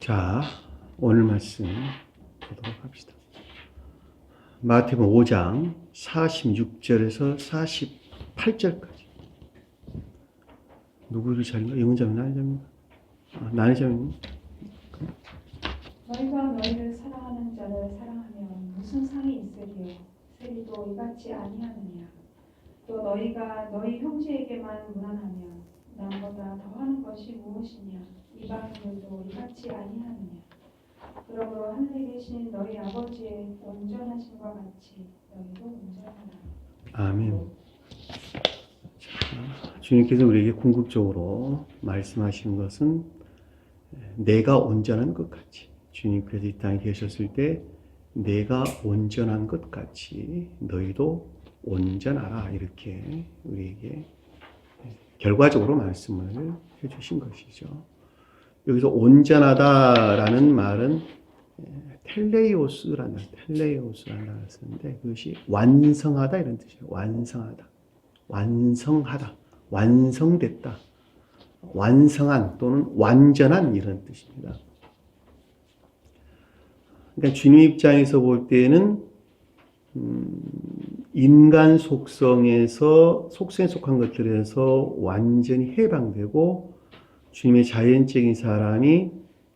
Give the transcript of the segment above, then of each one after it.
자, 오늘 말씀 보도록 합시다. 마태복음 5장 46절에서 48절까지. 누구를 자인가? 영자입니까? 나니자입니까? 나니자입니까? 너희가 너희를 사랑하는 자를 사랑하면 무슨 상이 있으리요? 세리도 이같이 아니하느냐? 또 너희가 너희 형제에게만 무난하면 남보다 더하는 것이 무엇이냐? 이방인들도 이같이 아니하느냐? 그러므로 하늘에 계신 너희 아버지의 온전하심과 같이 너희도 온전하라. 아멘. 자, 주님께서 우리에게 궁극적으로 말씀하시는 것은 내가 온전한 것 같이, 주님께서 이 땅에 계셨을 때 내가 온전한 것 같이 너희도 온전하라, 이렇게 우리에게 결과적으로 말씀을 해주신 것이죠. 여기서 온전하다라는 말은 텔레이오스라는 단어를 쓰는데, 그것이 완성하다 이런 뜻이에요. 완성하다, 완성됐다, 완성한 또는 완전한 이런 뜻입니다. 그러니까 주님 입장에서 볼 때는 인간 속성에 속한 것들에서 완전히 해방되고, 주님의 자연적인 사람이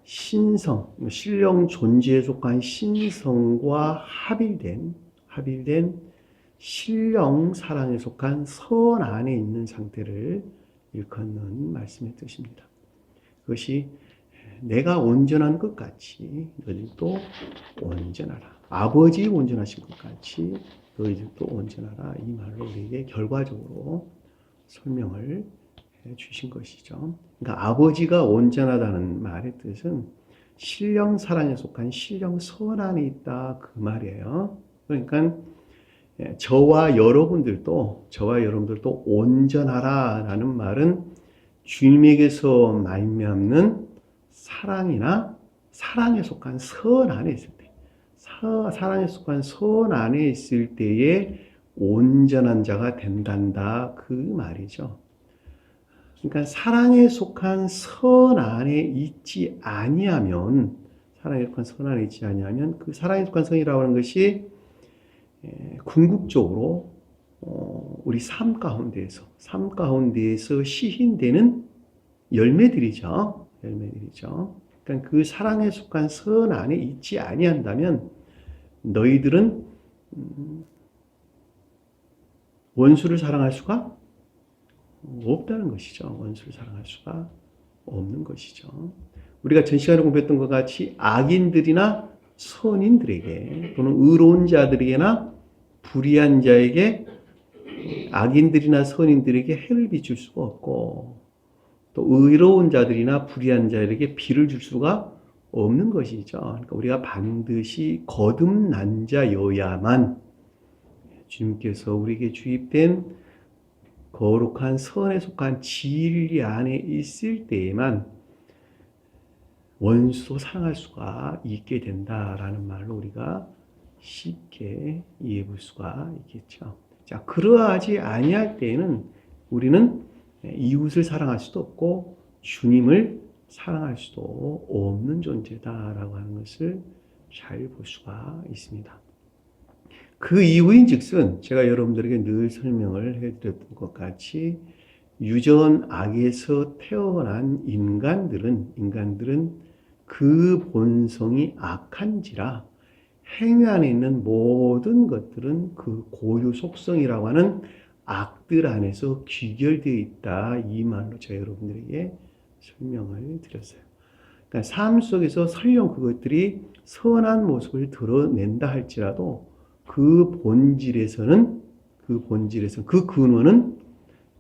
신령 존재에 속한 신성과 합일된 신령 사랑에 속한 선 안에 있는 상태를 일컫는 말씀의 뜻입니다. 그것이 내가 온전한 것 같이 너희들도 온전하라. 아버지 온전하신 것 같이 너희들도 온전하라. 이 말로 우리에게 결과적으로 설명을 해 주신 것이죠. 그러니까 아버지가 온전하다는 말의 뜻은 신령 사랑에 속한 신령 선 안에 있다, 그 말이에요. 그러니까 저와 여러분들도 온전하라라는 말은 주님에게서 말미암는 사랑에 속한 선 안에 있을 때, 사랑에 속한 선 안에 있을 때에 온전한 자가 된단다, 그 말이죠. 그러니까 사랑에 속한 선 안에 있지 아니하면, 그 사랑에 속한 선이라고 하는 것이 궁극적으로 우리 삶 가운데에서 시인되는 열매들이죠. 그러니까 그 사랑에 속한 선 안에 있지 아니한다면 너희들은 원수를 사랑할 수가 없다는 것이죠. 원수를 사랑할 수가 없는 것이죠. 우리가 전 시간에 공부했던 것 같이 악인들이나 선인들에게, 또는 의로운 자들에게나 불의한 자에게, 악인들이나 선인들에게 해를 비출 수가 없고, 또 의로운 자들이나 불의한 자에게 비를 줄 수가 없는 것이죠. 그러니까 우리가 반드시 거듭난 자여야만 주님께서 우리에게 주입된 거룩한 선에 속한 진리 안에 있을 때에만 원수도 사랑할 수가 있게 된다라는 말로 우리가 쉽게 이해해 볼 수가 있겠죠. 자, 그러하지 아니할 때에는 우리는 이웃을 사랑할 수도 없고 주님을 사랑할 수도 없는 존재다라고 하는 것을 잘 볼 수가 있습니다. 그 이유인 즉슨 제가 여러분들에게 늘 설명을 해드렸던 것 같이 유전 악에서 태어난 인간들은 그 본성이 악한지라 행위 안에 있는 모든 것들은 그 고유 속성이라고 하는 악들 안에서 귀결되어 있다, 이 말로 제가 여러분들에게 설명을 드렸어요. 그러니까 삶 속에서 설령 그것들이 선한 모습을 드러낸다 할지라도 그 근원은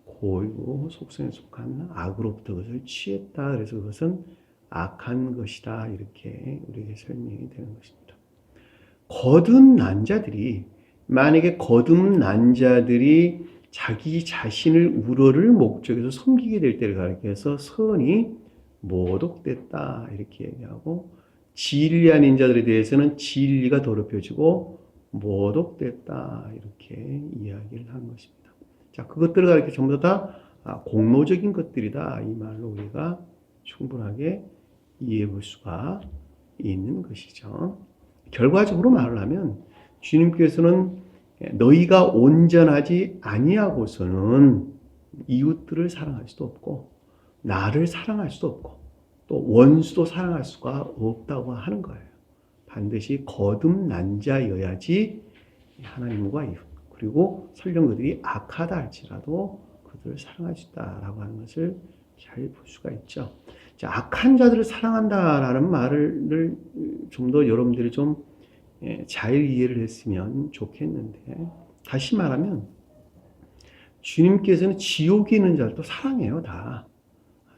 고유 속성에 속한 악으로부터 그것을 취했다. 그래서 그것은 악한 것이다, 이렇게 우리에게 설명이 되는 것입니다. 만약에 거듭난 자들이 자기 자신을 우러를 목적에서 섬기게 될 때를 가리켜서 선이 모독됐다, 이렇게 얘기하고, 진리한 인자들에 대해서는 진리가 더럽혀지고 모독됐다, 이렇게 이야기를 하는 것입니다. 자, 그것들을 가리켜 전부 다 공로적인 것들이다, 이 말로 우리가 충분하게 이해해 볼 수가 있는 것이죠. 결과적으로 말을 하면 주님께서는 너희가 온전하지 아니하고서는 이웃들을 사랑할 수도 없고 나를 사랑할 수도 없고 또 원수도 사랑할 수가 없다고 하는 거예요. 반드시 거듭난 자여야지 하나님과 이웃 그리고 설령 그들이 악하다 할지라도 그들을 사랑할 수 있다라고 하는 것을 잘 볼 수가 있죠. 자, 악한 자들을 사랑한다라는 말을 좀 더 여러분들이 좀 잘 이해를 했으면 좋겠는데 다시 말하면 주님께서는 지옥에 있는 자들도 사랑해요. 다.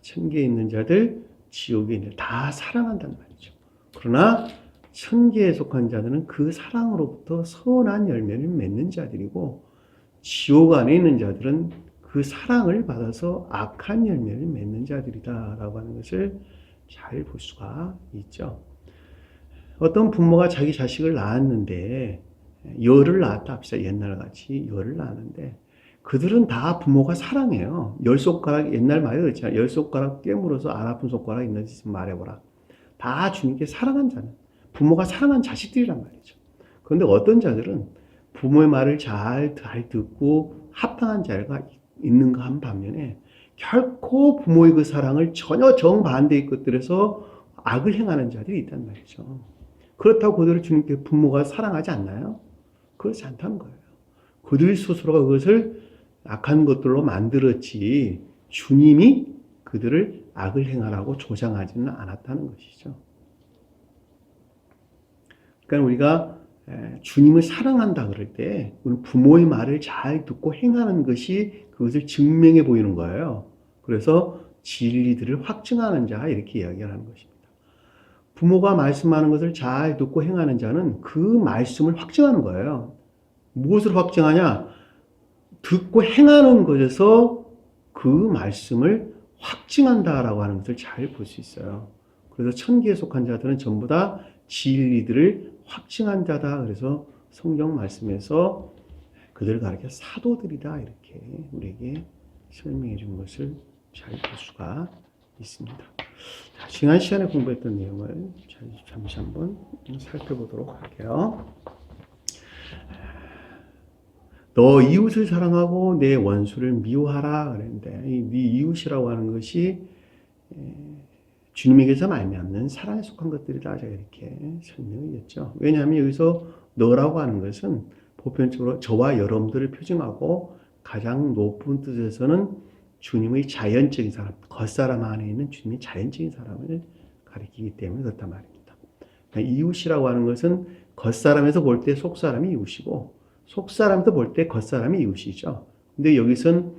천국에 있는 자들, 지옥에 있는 자들 다 사랑한단 말이죠. 그러나 천국에 속한 자들은 그 사랑으로부터 선한 열매를 맺는 자들이고 지옥 안에 있는 자들은 그 사랑을 받아서 악한 열매를 맺는 자들이다라고 하는 것을 잘 볼 수가 있죠. 어떤 부모가 자기 자식을 낳았는데 열을 낳았다 합시다. 옛날같이 열을 낳았는데 그들은 다 부모가 사랑해요. 열 손가락 옛날 말이 그렇잖아요. 열 손가락 깨물어서 안 아픈 손가락 있는지 말해보라. 다 주님께 사랑한 자는 부모가 사랑한 자식들이란 말이죠. 그런데 어떤 자들은 부모의 말을 잘 듣고 합당한 자가 있는가 한 반면에 결코 부모의 그 사랑을 전혀 정반대의 것들에서 악을 행하는 자들이 있단 말이죠. 그렇다고 그들을 주님께 부모가 사랑하지 않나요? 그렇지 않다는 거예요. 그들 스스로가 그것을 악한 것들로 만들었지 주님이 그들을 악을 행하라고 조장하지는 않았다는 것이죠. 그러니까 우리가 주님을 사랑한다 그럴 때 우리 부모의 말을 잘 듣고 행하는 것이 그것을 증명해 보이는 거예요. 그래서 진리들을 확증하는 자 이렇게 이야기를 하는 것입니다. 부모가 말씀하는 것을 잘 듣고 행하는 자는 그 말씀을 확증하는 거예요. 무엇을 확증하냐? 듣고 행하는 것에서 그 말씀을 확증한다라고 하는 것을 잘 볼 수 있어요. 그래서 천기에 속한 자들은 전부 다 진리들을 확증한 자다. 그래서 성경 말씀에서 그들을 가리켜 사도들이다. 이렇게 우리에게 설명해 준 것을 잘 볼 수가 있습니다. 자, 지난 시간에 공부했던 내용을 잠시 한번 살펴보도록 할게요. 너 이웃을 사랑하고 내 원수를 미워하라 그랬는데 이 네 이웃이라고 하는 것이 주님에게서 말미암는 사랑에 속한 것들이다. 제가 이렇게 설명을 했죠. 왜냐하면 여기서 너라고 하는 것은 보편적으로 저와 여러분들을 표징하고 가장 높은 뜻에서는 주님의 자연적인 사람, 겉사람 안에 있는 주님의 자연적인 사람을 가리키기 때문에 그렇단 말입니다. 그러니까 이웃이라고 하는 것은 겉사람에서 볼 때 속사람이 이웃이고 속사람도 볼 때 겉사람이 이웃이죠. 근데 여기선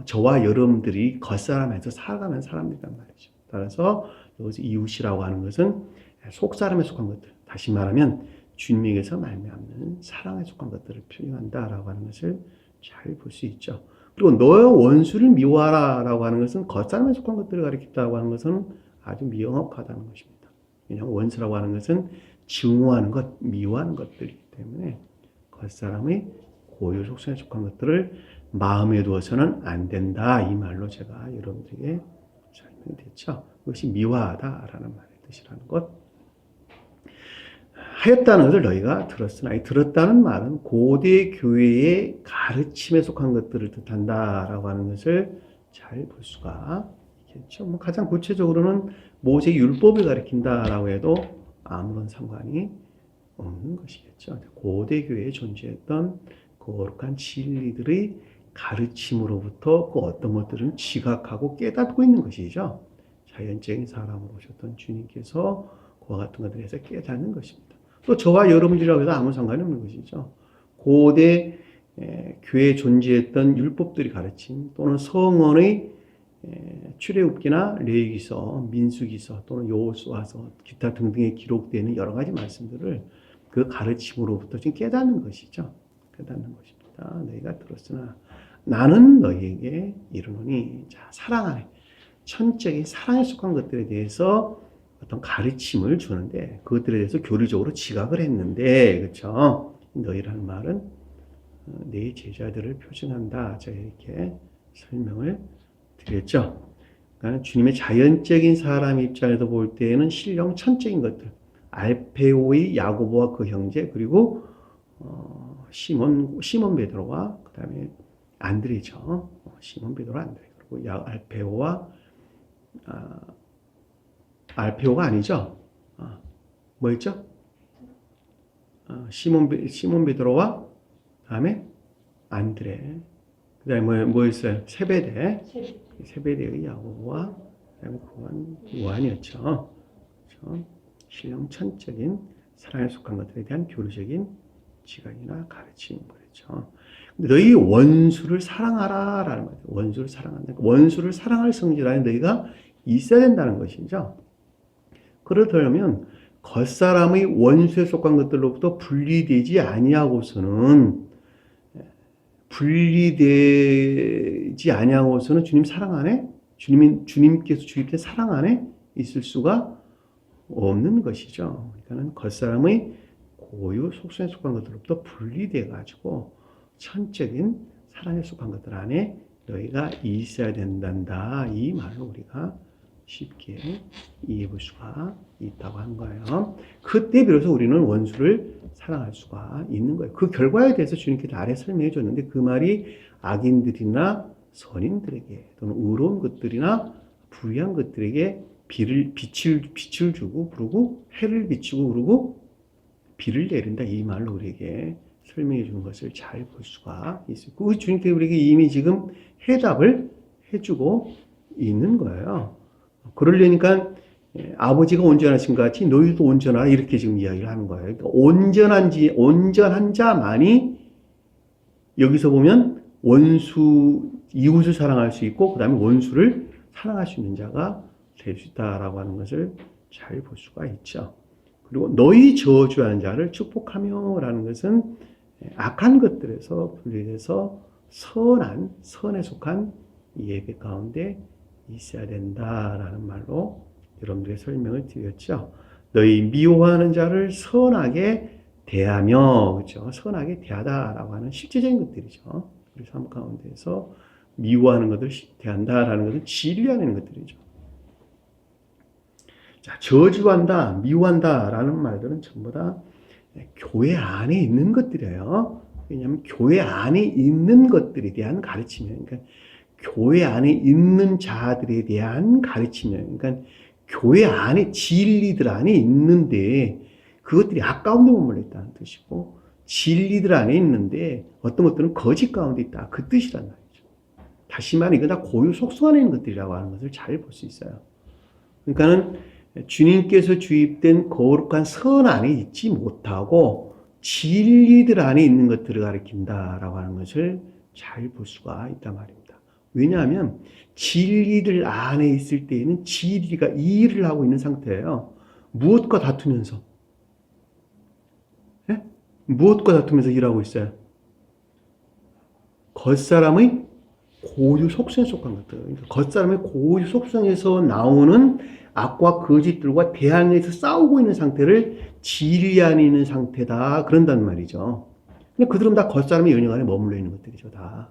저와 여러분들이 겉사람에서 살아가는 사람들이란 말이죠. 따라서 여기서 이웃이라고 하는 것은 속사람에 속한 것들, 다시 말하면 주님에게서 말미암는 사랑에 속한 것들을 표현한다라고 하는 것을 잘 볼 수 있죠. 그리고 너의 원수를 미워하라라고 하는 것은 겉사람에 속한 것들을 가리킨다고 하는 것은 아주 미영업하다는 것입니다. 왜냐하면 원수라고 하는 것은 증오하는 것, 미워하는 것들이기 때문에 겉사람의 고유 속성에 속한 것들을 마음에 두어서는 안 된다. 이 말로 제가 여러분들에게 설명됐죠. 그것이 미워하다라는 말의 뜻이라는 것. 하였다는 것을 너희가 들었으나 이 들었다는 말은 고대 교회의 가르침에 속한 것들을 뜻한다라고 하는 것을 잘 볼 수가 있겠죠. 가장 구체적으로는 모세의 율법을 가리킨다라고 해도 아무런 상관이 없는 것이겠죠. 고대 교회에 존재했던 거룩한 진리들의 가르침으로부터 그 어떤 것들은 지각하고 깨닫고 있는 것이죠. 자연적인 사람으로 오셨던 주님께서 그와 같은 것들에서 깨닫는 것입니다. 또 저와 여러분들이라고 해도 아무 상관이 없는 것이죠. 고대 교회에 존재했던 율법들이 가르침 또는 성언의 출애굽기나 레위기서, 민수기서 또는 여호수아서 기타 등등에 기록되는 여러 가지 말씀들을 그 가르침으로부터 지금 깨닫는 것이죠. 깨닫는 것입니다. 너희가 들었으나 나는 너희에게 이르노니 자 사랑 안에 천적인 사랑에 속한 것들에 대해서 어떤 가르침을 주는데 그것들에 대해서 교리적으로 지각을 했는데 그렇죠. 너희라는 말은 내 제자들을 표징한다. 제가 이렇게 설명을 드렸죠. 그러니까 주님의 자연적인 사람 입장에서 볼 때에는 신령 천적인 것들, 알페오의 야고보와 그 형제, 그리고 시몬 베드로와 그다음에 안드레죠. 시몬 베드로 안드레, 그리고 알페오와 알페오가 아니죠. 뭐였죠? 시몬 베드로와 그다음에 안드레, 그다음에 뭐였어요? 세베대의 야고보와 그다음에 요한이었죠. 그렇죠? 신령 천적인 사랑에 속한 것들에 대한 교류적인 지각이나 가르침, 그렇죠. 너희 원수를 사랑하라라는 거죠. 원수를 사랑한다. 원수를 사랑할 성질 안에 너희가 있어야 된다는 것이죠. 그렇다면 겉사람의 원수에 속한 것들로부터 분리되지 아니하고서는 주님 사랑 안에, 주님께서 주입된 사랑 안에 있을 수가 없는 것이죠. 그러니까는 겉사람의 고유 속성에 속한 것들로부터 분리돼 가지고 천적인 사랑에 속한 것들 안에 너희가 있어야 된단다. 이 말로 우리가 쉽게 이해해 볼 수가 있다고 하는 거예요. 그때 비로소 우리는 원수를 사랑할 수가 있는 거예요. 그 결과에 대해서 주님께서 아래 설명해 줬는데 그 말이 악인들이나 선인들에게 또는 의로운 것들이나 불의한 것들에게 빛을 주고 부르고 해를 비추고 그러고 비를 내린다. 이 말로 우리에게 설명해 주는 것을 잘 볼 수가 있어요. 그 주님께서 우리에게 이미 지금 해답을 해주고 있는 거예요. 그러려니까 아버지가 온전하신 것 같이 너희도 온전하라 이렇게 지금 이야기를 하는 거예요. 그러니까 온전한 자만이 여기서 보면 이웃을 사랑할 수 있고 그 다음에 원수를 사랑할 수 있는 자가 될 수 있다라고 하는 것을 잘 볼 수가 있죠. 그리고 너희 저주하는 자를 축복하며 라는 것은 악한 것들에서 분리돼서 선에 속한 예배 가운데 있어야 된다라는 말로 여러분들의 설명을 드렸죠. 너희 미워하는 자를 선하게 대하며, 그렇죠? 선하게 대하다라고 하는 실제적인 것들이죠. 우리 삶 가운데서 미워하는 것을 대한다라는 것은 진리하는 것들이죠. 자, 저주한다, 미워한다라는 말들은 전부 다 교회 안에 있는 것들이에요. 왜냐하면 교회 안에 있는 것들에 대한 가르침이에요. 그러니까 교회 안에 있는 자들에 대한 가르침이에요. 그러니까 교회 안에 진리들 안에 있는데 그것들이 악 가운데 머물러 있다는 뜻이고 진리들 안에 있는데 어떤 것들은 거짓 가운데 있다. 그 뜻이란 말이죠. 다시 말해 이건 다 고유 속성 안에 있는 것들이라고 하는 것을 잘 볼 수 있어요. 그러니까는 주님께서 주입된 거룩한 선 안에 있지 못하고 진리들 안에 있는 것들을 가리킨다라고 하는 것을 잘 볼 수가 있단 말입니다. 왜냐하면 진리들 안에 있을 때에는 진리가 이 일을 하고 있는 상태예요. 무엇과 다투면서? 예? 무엇과 다투면서 일하고 있어요? 겉사람의 고유 속성에 속한 것들. 그러니까 겉사람의 고유 속성에서 나오는 악과 거짓들과 대항해서 싸우고 있는 상태를 진리 안에 있는 상태다. 그런단 말이죠. 근데 그들은 다 겉사람의 연역 안에 머물러 있는 것들이죠. 다.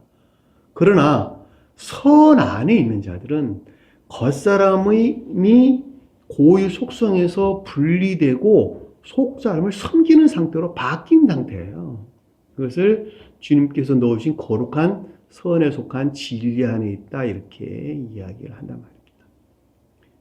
그러나 선 안에 있는 자들은 겉사람이 고유 속성에서 분리되고 속사람을 섬기는 상태로 바뀐 상태예요. 그것을 주님께서 넣으신 거룩한 선에 속한 진리 안에 있다 이렇게 이야기를 한단 말입니다.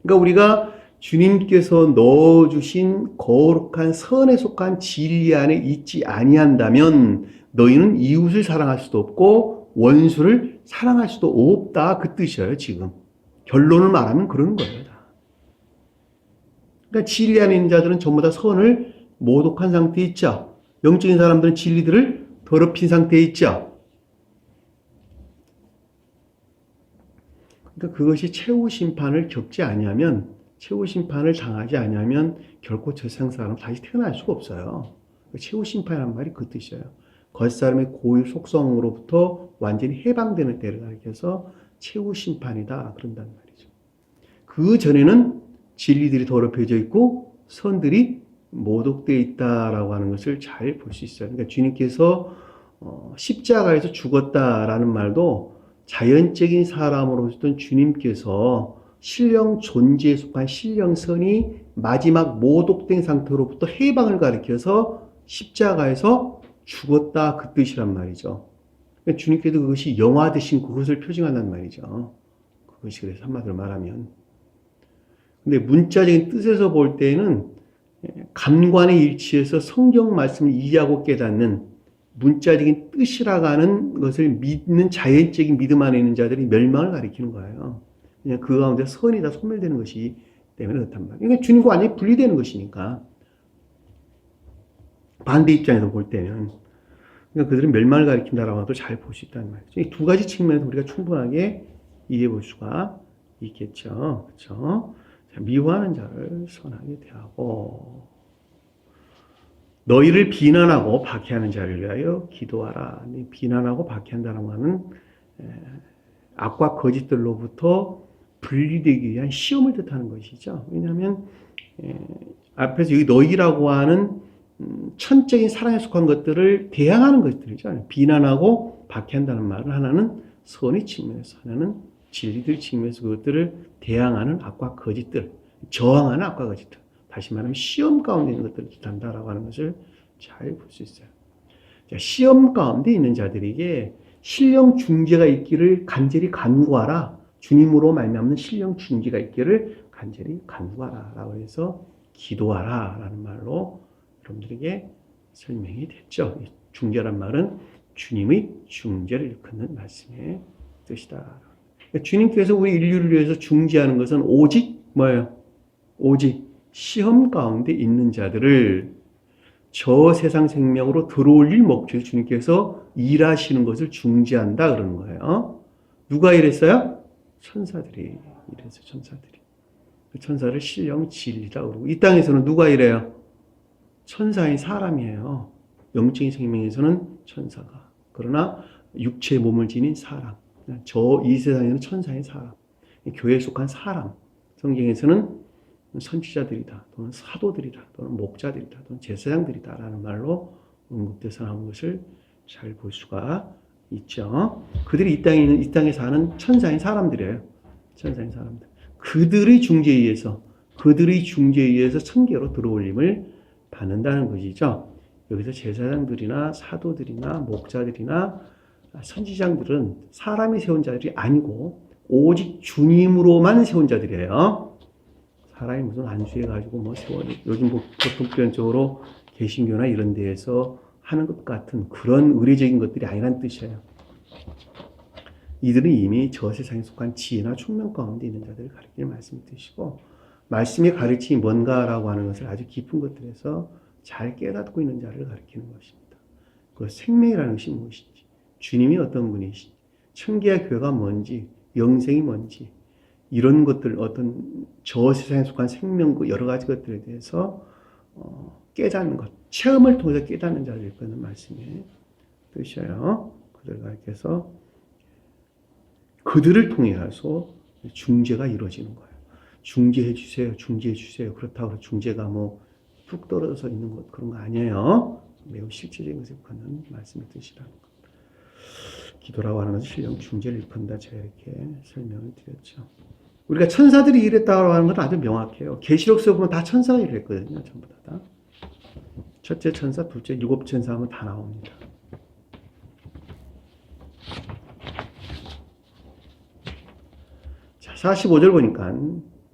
그러니까 우리가 주님께서 넣어주신 거룩한 선에 속한 진리 안에 있지 아니한다면 너희는 이웃을 사랑할 수도 없고 원수를 사랑할 수도 없다 그 뜻이에요. 지금 결론을 말하면 그러는 거예요. 그러니까 진리 안에 있는 자들은 전부 다 선을 모독한 상태에 있죠. 영적인 사람들은 진리들을 더럽힌 상태에 있죠. 그러니까 그것이 최후 심판을 겪지 아니하면, 최후 심판을 당하지 아니하면 결코 저 세상 사람은 다시 태어날 수가 없어요. 최후 심판이라는 말이 그 뜻이에요. 겉사람의 고유 속성으로부터 완전히 해방되는 때를 가리켜서 최후 심판이다 그런단 말이죠. 그 전에는 진리들이 더럽혀져 있고 선들이 모독되어 있다라고 하는 것을 잘 볼 수 있어요. 그러니까 주님께서 십자가에서 죽었다라는 말도 자연적인 사람으로서는 주님께서 신령 존재에 속한 신령선이 마지막 모독된 상태로부터 해방을 가리켜서 십자가에서 죽었다 그 뜻이란 말이죠. 주님께도 그것이 영화 되신 그것을 표징한단 말이죠. 그것이 그래서 한마디로 말하면. 근데 문자적인 뜻에서 볼 때는 감관의 일치에서 성경 말씀을 이해하고 깨닫는 문자적인 뜻이라고 하는 것을 믿는 자연적인 믿음 안에 있는 자들이 멸망을 가리키는 거예요. 그냥 그 가운데 선이 다 소멸되는 것이 때문에 그렇단 말이에요. 그러니까 주님과 완전히 분리되는 것이니까. 반대 입장에서 볼 때는. 그러니까 그들은 멸망을 가리킨다라고 해도 잘 볼 수 있다는 말이죠. 이 두 가지 측면에서 우리가 충분하게 이해해 볼 수가 있겠죠. 그렇죠? 자, 미워하는 자를 선하게 대하고 너희를 비난하고 박해하는 자를 위하여 기도하라. 비난하고 박해한다는 것은 악과 거짓들로부터 분리되기 위한 시험을 뜻하는 것이죠. 왜냐하면 앞에서 여기 너희라고 하는 천적인 사랑에 속한 것들을 대항하는 것들이죠. 비난하고 박해한다는 말은 하나는 선의 측면에서, 하나는 진리들 측면에서 그것들을 대항하는 악과 거짓들, 저항하는 악과 거짓들. 다시 말하면 시험 가운데 있는 것들을 뜻한다라고 하는 것을 잘 볼 수 있어요. 자, 시험 가운데 있는 자들에게 신령 중재가 있기를 간절히 간구하라. 주님으로 말미암는 신령 중재가 있기를 간절히 간구하라. 라고 해서 기도하라. 라는 말로 여러분들에게 설명이 됐죠. 중재란 말은 주님의 중재를 일컫는 말씀의 뜻이다. 그러니까 주님께서 우리 인류를 위해서 중재하는 것은 오직 뭐예요? 오직 시험 가운데 있는 자들을 저 세상 생명으로 들어올릴 목적에서 주님께서 일하시는 것을 중재한다 그러는 거예요. 누가 이랬어요? 천사들이 이랬어요. 천사들이. 천사를 신령 진리다 그러고 이 땅에서는 누가 이래요? 천사인 사람이에요. 영적인 생명에서는 천사가. 그러나 육체의 몸을 지닌 사람. 이 세상에는 천사인 사람. 교회에 속한 사람. 성경에서는 선지자들이다, 또는 사도들이다, 또는 목자들이다, 또는 제사장들이다 라는 말로 언급돼서 나온 것을 잘 볼 수가 있죠. 그들이 이 땅에 사는 천사인 사람들이에요. 천사인 사람들. 그들의 중재에 의해서 천계로 들어올림을 받는다는 것이죠. 여기서 제사장들이나 사도들이나 목자들이나 선지자들은 사람이 세운 자들이 아니고 오직 주님으로만 세운 자들이에요. 사람이 무슨 안수해가지고 뭐 세워, 요즘 뭐 보통편적으로 개신교나 이런 데에서 하는 것 같은 그런 의례적인 것들이 아니란 뜻이에요. 이들은 이미 저 세상에 속한 지혜나 총명 가운데 있는 자들을 가리키는 말씀의 뜻이고, 말씀의 가르침이 뭔가라고 하는 것을 아주 깊은 것들에서 잘 깨닫고 있는 자를 가리키는 것입니다. 그 생명이라는 것이 무엇인지, 주님이 어떤 분이신지, 천계와 교회가 뭔지, 영생이 뭔지, 이런 것들, 어떤 저 세상에 속한 생명, 여러 가지 것들에 대해서 깨닫는 것, 체험을 통해서 깨닫는 자를 일컫는 말씀의 뜻이에요. 그들을 가리켜서 그들을 통해서 중재가 이루어지는 거예요. 중재해 주세요. 중재해 주세요. 그렇다고 중재가 뭐 뚝 떨어져서 있는 것 그런 거 아니에요. 매우 실질적인 것을 일컫는 말씀의 뜻이라는 것. 기도라고 하는 것은 신령 중재를 일컫는다. 제가 이렇게 설명을 드렸죠. 우리가 천사들이 이랬다고 하는 건 아주 명확해요. 계시록서 보면 다 천사가 이랬거든요. 전부 다. 첫째 천사, 둘째, 일곱 천사 하면 다 나옵니다. 자, 45절 보니까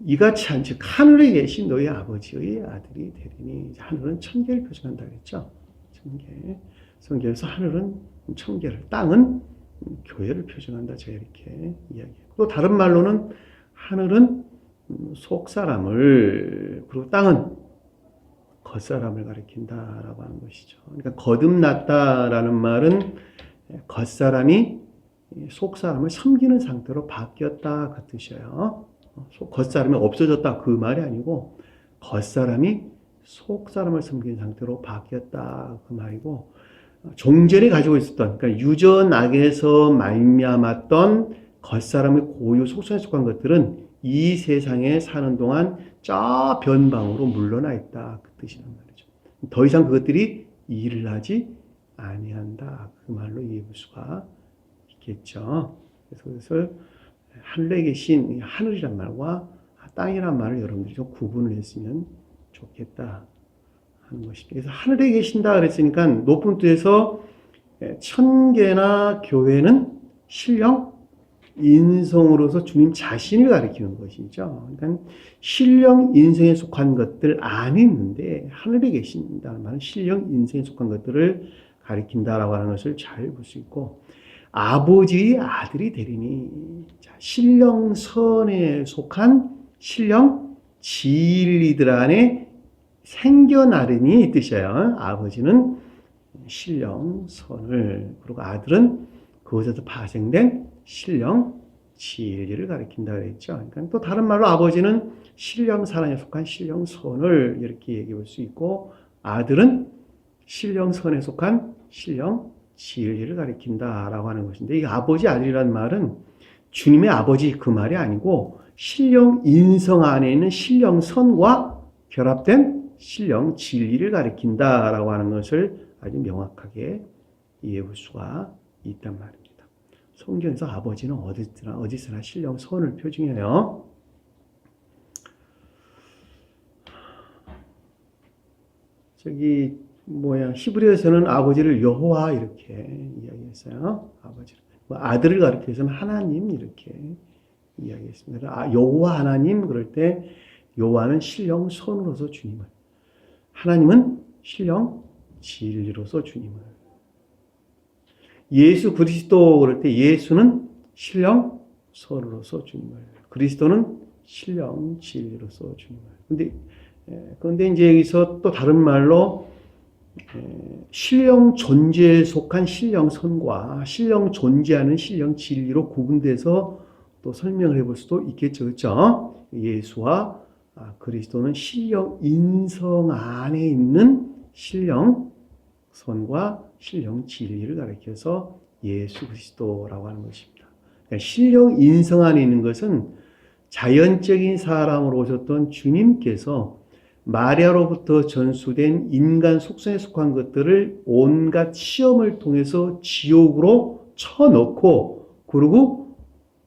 이같이 한 즉 하늘에 계신 너희 아버지의 아들이 되리니, 하늘은 천계를 표현한다 그랬죠. 천계. 성경에서 하늘은 천계를, 땅은 교회를 표현한다. 제가 이렇게 이야기해요. 또 다른 말로는 하늘은 속사람을, 그리고 땅은 겉사람을 가리킨다라고 하는 것이죠. 그러니까 거듭났다라는 말은 겉사람이 속사람을 섬기는 상태로 바뀌었다 그 뜻이에요. 겉사람이 없어졌다 그 말이 아니고 겉사람이 속사람을 섬기는 상태로 바뀌었다 그 말이고, 종전에 가지고 있었던, 그러니까 유전악에서 말미암았던 겉사람의 고유 속성에 속한 것들은 이 세상에 사는 동안 저 변방으로 물러나 있다 그 뜻이란 말이죠. 더 이상 그것들이 일을 하지 아니한다 그 말로 이해할 수가 있겠죠. 그래서 그것을 하늘에 계신 하늘이란 말과 땅이란 말을 여러분들이 좀 구분을 했으면 좋겠다 하는 것입니다. 그래서 하늘에 계신다 그랬으니까 높은 뜻에서 천계나 교회는 신령 인성으로서 주님 자신을 가리키는 것이죠. 그러니까 신령 인성에 속한 것들 안에 있는데 하늘에 계신다는 말은 신령 인성에 속한 것들을 가리킨다라고 하는 것을 잘 볼 수 있고 아버지의 아들이 되리니 신령선에 속한 신령 진리들 안에 생겨나르니 이 뜻이에요. 아버지는 신령선을 그리고 아들은 그것에서 파생된 신령 진리를 가리킨다 그랬죠. 그러니까 또 다른 말로 아버지는 신령사랑에 속한 신령선을 이렇게 얘기해 볼 수 있고 아들은 신령선에 속한 신령 진리를 가리킨다라고 하는 것인데 이 아버지 아들이라는 말은 주님의 아버지 그 말이 아니고 신령 인성 안에 있는 신령선과 결합된 신령 진리를 가리킨다라고 하는 것을 아주 명확하게 이해해 볼 수가 있단 말입니다. 성경에서 아버지는 어디서나 신령선을 표징해요. 히브리어에서는 아버지를 여호와 이렇게 이야기했어요. 아버지를. 아들을 가리켜서는 하나님 이렇게 이야기했습니다. 여호와 하나님 그럴 때 여호와는 신령선으로서 주님을, 하나님은 신령 진리로서 주님을. 예수 그리스도 그럴 때 예수는 신령선으로서 주님을, 그리스도는 신령 진리로서 주님을. 그런데 이제 여기서 또 다른 말로 신령 존재에 속한 신령선과 신령 존재하는 신령 진리로 구분돼서 또 설명을 해볼 수도 있겠죠. 그렇죠? 예수와 그리스도는 신령 인성 안에 있는 신령선과 신령 진리를 가리켜서 예수 그리스도라고 하는 것입니다. 그러니까 신령 인성 안에 있는 것은 자연적인 사람으로 오셨던 주님께서 마리아로부터 전수된 인간 속성에 속한 것들을 온갖 시험을 통해서 지옥으로 쳐넣고 그리고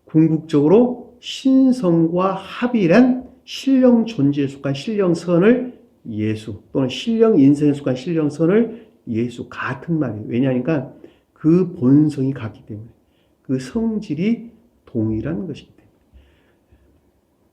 궁극적으로 신성과 합일한 신령 존재에 속한 신령선을 예수 또는 신령 인생에 속한 신령선을 예수 같은 말이에요. 왜냐하니까 그 본성이 같기 때문에 그 성질이 동일한 것이기 때문에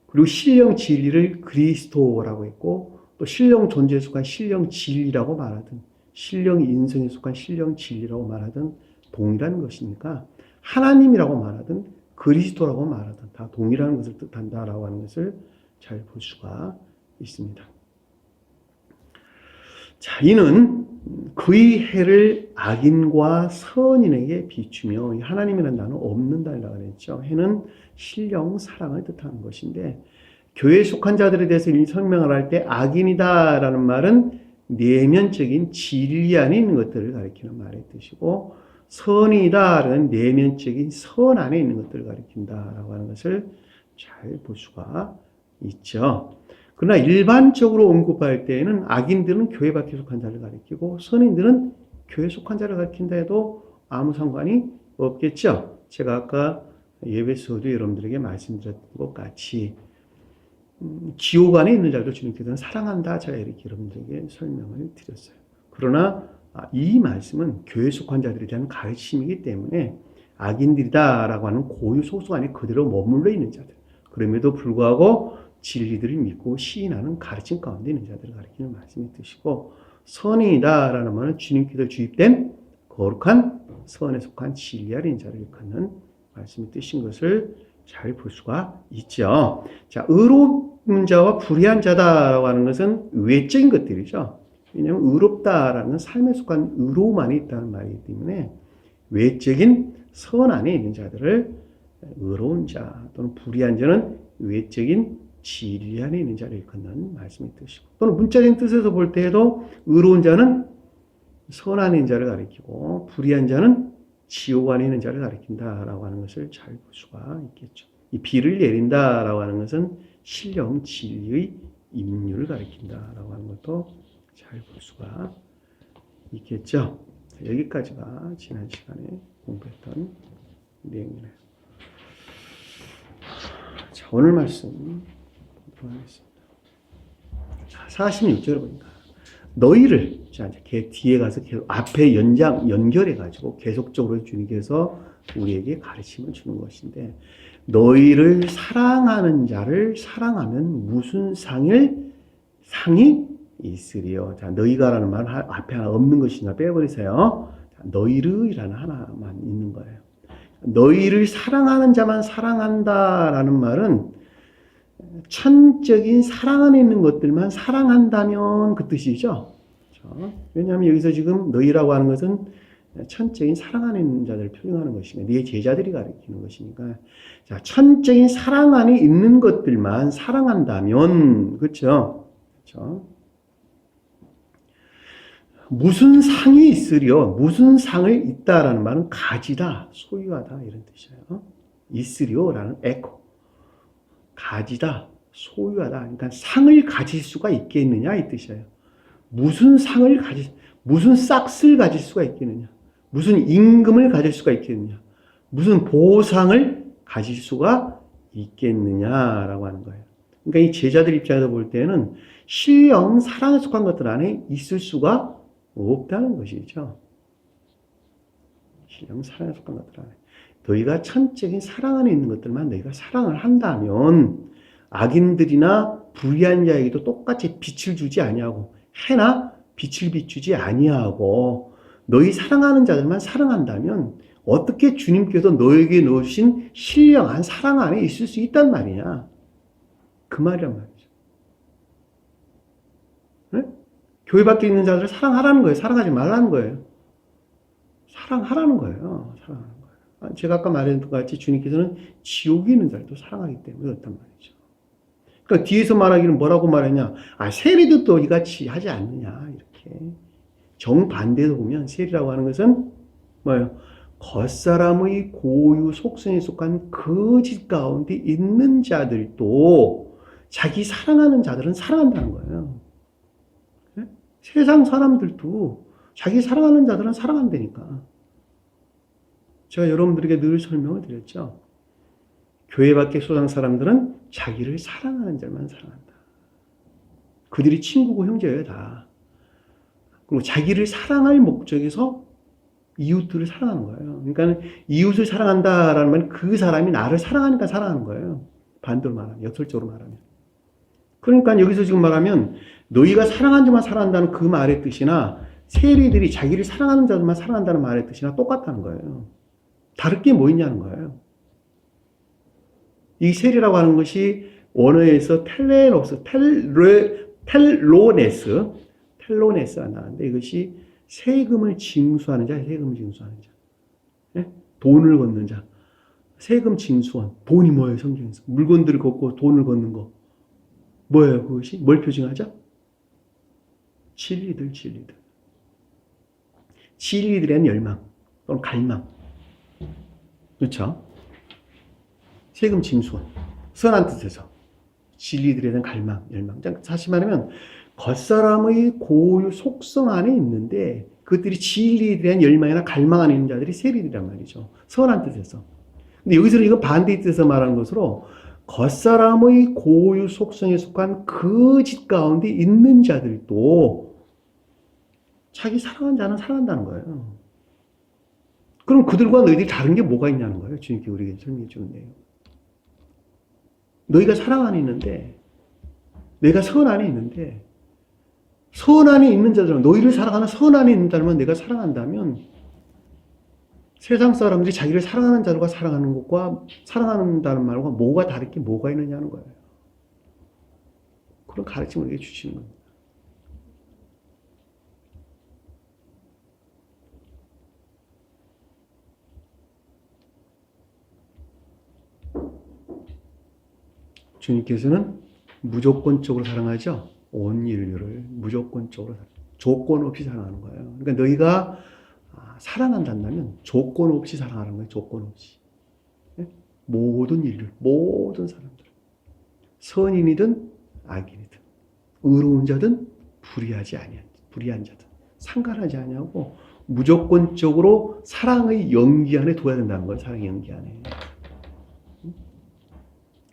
그리고 신령 진리를 그리스도라고 했고 또 신령 존재에 속한 신령 진리라고 말하든 신령 인성에 속한 신령 진리라고 말하든 동일한 것이니까 하나님이라고 말하든 그리스도라고 말하든 다 동일한 것을 뜻한다라고 하는 것을 잘 볼 수가 있습니다. 자, 이는 그의 해를 악인과 선인에게 비추며 하나님이라는 단어 없는다라고 그랬죠. 해는 신령 사랑을 뜻하는 것인데 교회에 속한 자들에 대해서 설명을 할 때 악인이다라는 말은 내면적인 진리 안에 있는 것들을 가리키는 말의 뜻이고 선이다라는 내면적인 선 안에 있는 것들을 가리킨다라고 하는 것을 잘 볼 수가 있죠. 그러나 일반적으로 언급할 때에는 악인들은 교회 밖에 속한 자를 가리키고 선인들은 교회에 속한 자를 가리킨다 해도 아무 상관이 없겠죠. 제가 아까 예배에서도 여러분들에게 말씀드렸던 것 같이 지옥 안에 있는 자들 주님께서는 사랑한다. 제가 이렇게 여러분들에게 설명을 드렸어요. 그러나 이 말씀은 교회에 속한 자들에 대한 가르침이기 때문에 악인들이다라고 하는 고유 소속 안에 그대로 머물러 있는 자들. 그럼에도 불구하고 진리들을 믿고 시인하는 가르침 가운데 있는 자들을 가리키는 말씀의 뜻이고 선인이다라는 말은 주님께서 주입된 거룩한 선에 속한 진리 안에 있는 자를 일컫는 말씀의 뜻인 것을 잘 볼 수가 있죠. 자, 의로운 자와 불의한 자다라고 하는 것은 외적인 것들이죠. 왜냐하면 의롭다라는 삶에 속한 의로움 안에 있다는 말이기 때문에 외적인 선 안에 있는 자들을 의로운 자 또는 불의한 자는 외적인 진리 안에 있는 자를 일컫는 말씀의 뜻이고 또는 문자적인 뜻에서 볼 때에도 의로운 자는 선 안에 있는 자를 가리키고 불의한 자는 지옥 안에 있는 자를 가리킨다라고 하는 것을 잘 볼 수가 있겠죠. 이 비를 내린다라고 하는 것은 신령 진리의 임류를 가리킨다라고 하는 것도 잘 볼 수가 있겠죠. 여기까지가 지난 시간에 공부했던 내용이네요. 자, 오늘 말씀 보도록 하겠습니다. 46절을 보니까 너희를, 자, 이제 뒤에 가서 계속 앞에 연결해가지고 계속적으로 주님께서 우리에게 가르침을 주는 것인데, 너희를 사랑하는 자를 사랑하면 무슨 상이 있으리요. 자, 너희가라는 말 앞에 하나 없는 것이나 빼버리세요. 자, 너희르이라는 하나만 있는 거예요. 너희를 사랑하는 자만 사랑한다라는 말은 천적인 사랑 안에 있는 것들만 사랑한다면 그 뜻이죠. 그렇죠? 왜냐하면 여기서 지금 너희라고 하는 것은 천적인 사랑 안에 있는 자들을 표현하는 것이니까, 네 제자들이 가리키는 것이니까, 자, 천적인 사랑 안에 있는 것들만 사랑한다면, 그렇죠? 그렇죠? 무슨 상이 있으려, 무슨 상을 있다라는 말은 가지다, 소유하다 이런 뜻이에요. 있으려라는 에코, 가지다, 소유하다. 그러니까 상을 가질 수가 있겠느냐 이 뜻이에요. 무슨 상을 무슨 싹스를 가질 수가 있겠느냐, 무슨 임금을 가질 수가 있겠느냐, 무슨 보상을 가질 수가 있겠느냐라고 하는 거예요. 그러니까 이 제자들 입장에서 볼 때는 신령 사랑에 속한 것들 안에 있을 수가 없다는 것이죠. 신령 사랑에 속한 것들 안에. 너희가 천적인 사랑 안에 있는 것들만 너희가 사랑을 한다면 악인들이나 불의한 자에게도 똑같이 빛을 주지 아니하고, 해나 빛을 비추지 아니하고, 너희 사랑하는 자들만 사랑한다면 어떻게 주님께서 너에게 넣으신 신령한 사랑 안에 있을 수 있단 말이냐, 그 말이란 말이죠. 네? 교회 밖에 있는 자들을 사랑하라는 거예요. 사랑하지 말라는 거예요. 사랑하라는 거예요. 사랑하는 거예요. 제가 아까 말했던 것 같이 주님께서는 지옥에 있는 자들도 사랑하기 때문에 그렇단 말이죠. 그러니까 뒤에서 말하기는 뭐라고 말했냐, 세리도 이같이 하지 않느냐, 이렇게. 정반대로 보면 세리라고 하는 것은 뭐예요? 겉사람의 고유 속성에 속한 거짓 가운데 있는 자들도 자기 사랑하는 자들은 사랑한다는 거예요. 네? 세상 사람들도 자기 사랑하는 자들은 사랑한다니까. 제가 여러분들에게 늘 설명을 드렸죠. 교회 밖의 세상 사람들은 자기를 사랑하는 자만 사랑한다. 그들이 친구고 형제예요, 다. 그리고 자기를 사랑할 목적에서 이웃들을 사랑하는 거예요. 그러니까 이웃을 사랑한다라는 말은 그 사람이 나를 사랑하니까 사랑하는 거예요. 반대로 말하면, 역설적으로 말하면. 그러니까 여기서 지금 말하면 너희가 사랑하는 자만 사랑한다는 그 말의 뜻이나 세리들이 자기를 사랑하는 자들만 사랑한다는 말의 뜻이나 똑같다는 거예요. 다를 게 뭐 있냐는 거예요. 이 세리라고 하는 것이 원어에서 텔로네스가 나왔는데, 이것이 세금을 징수하는 자, 세금을 징수하는 자. 네? 돈을 걷는 자. 세금 징수원. 돈이 뭐예요, 성경에서? 물건들을 걷고 돈을 걷는 거. 뭐예요, 그것이? 뭘 표징하죠? 진리들. 진리들에 대한 열망, 또는 갈망. 그렇죠? 세금 징수원. 선한 뜻에서. 진리들에 대한 갈망, 열망. 다시 말하면, 겉사람의 고유 속성 안에 있는데, 그것들이 진리에 대한 열망이나 갈망 안에 있는 자들이 세리들이란 말이죠. 선한 뜻에서. 근데 여기서는 이거 반대의 뜻에서 말하는 것으로, 겉사람의 고유 속성에 속한 거짓 가운데 있는 자들도 자기 사랑하는 자는 사랑한다는 거예요. 그럼 그들과 너희들이 다른 게 뭐가 있냐는 거예요. 주님께 우리에게 설명해 주는데요. 너희가 사랑 안에 있는데, 내가 선 안에 있는데, 선 안에 있는 자들은, 너희를 사랑하는 선 안에 있는 자들만 내가 사랑한다면, 세상 사람들이 자기를 사랑하는 자들과 사랑하는 것과 사랑한다는 말과 뭐가 다를 게 뭐가 있느냐는 거예요. 그런 가르침을 우리에게 주시는 겁니다. 주님께서는 무조건적으로 사랑하죠. 온 인류를 무조건적으로 조건 없이 사랑하는 거예요. 그러니까 너희가 사랑한다면 조건 없이 사랑하는 거예요. 조건 없이. 모든 인류, 모든 사람들. 선인이든 악인이든 의로운 자든 불의한 자든 상관하지 아니하고 무조건적으로 사랑의 연기 안에 둬야 된다는 거예요. 사랑의 연기 안에.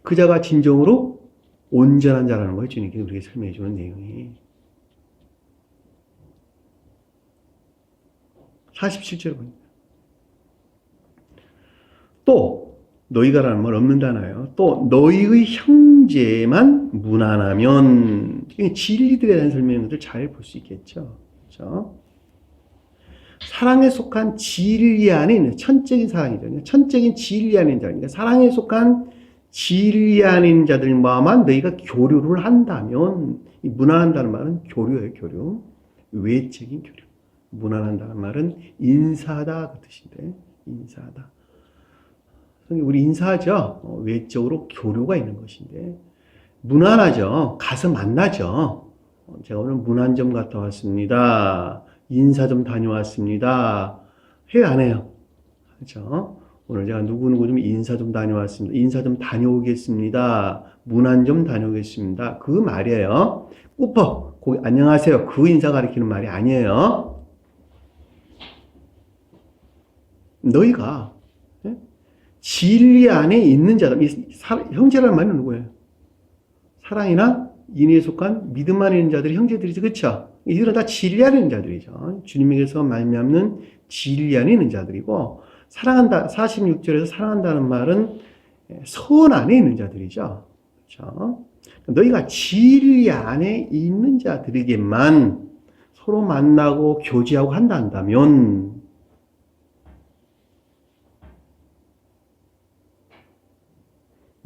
그 자가 진정으로 온전한 자라는 거예요. 주님께서 우리에게 설명해 주는 내용이. 47절에 보니까. 또 너희가라는 말 없는 단어예요. 또 너희의 형제만 무난하면 진리들에 대한 설명을 잘 볼 수 있겠죠. 그렇죠? 사랑에 속한 진리 안에 있는 천적인 사랑이죠. 천적인 진리 안에 있는 자. 그러니까 사랑에 속한 진리 안에 있는 자들과만 너희가 교류를 한다면, 이 무난한다는 말은 교류예요. 교류. 외적인 교류. 무난한다는 말은 인사다 그 뜻인데, 인사다. 우리 인사하죠. 외적으로 교류가 있는 것인데 무난하죠. 가서 만나죠. 제가 오늘 문안점 갔다 왔습니다. 인사 좀 다녀왔습니다. 해요, 안 해요? 그렇죠? 오늘 제가 누구누구 좀 인사 좀 다녀왔습니다. 인사 좀 다녀오겠습니다. 문안 좀 다녀오겠습니다. 그 말이에요. 꾸퍼, 거기 안녕하세요. 그 인사 가리키는 말이 아니에요. 너희가 진리 안에 있는 자들, 형제라는 말은 누구예요? 사랑이나 인의에 속한 믿음 안에 있는 자들이 형제들이죠. 그렇죠? 이들은 다 진리 안에 있는 자들이죠. 주님에게서 말미암는 진리 안에 있는 자들이고, 사랑한다, 46절에서 사랑한다는 말은 선 안에 있는 자들이죠. 그렇죠? 너희가 진리 안에 있는 자들에게만 서로 만나고 교제하고 한다면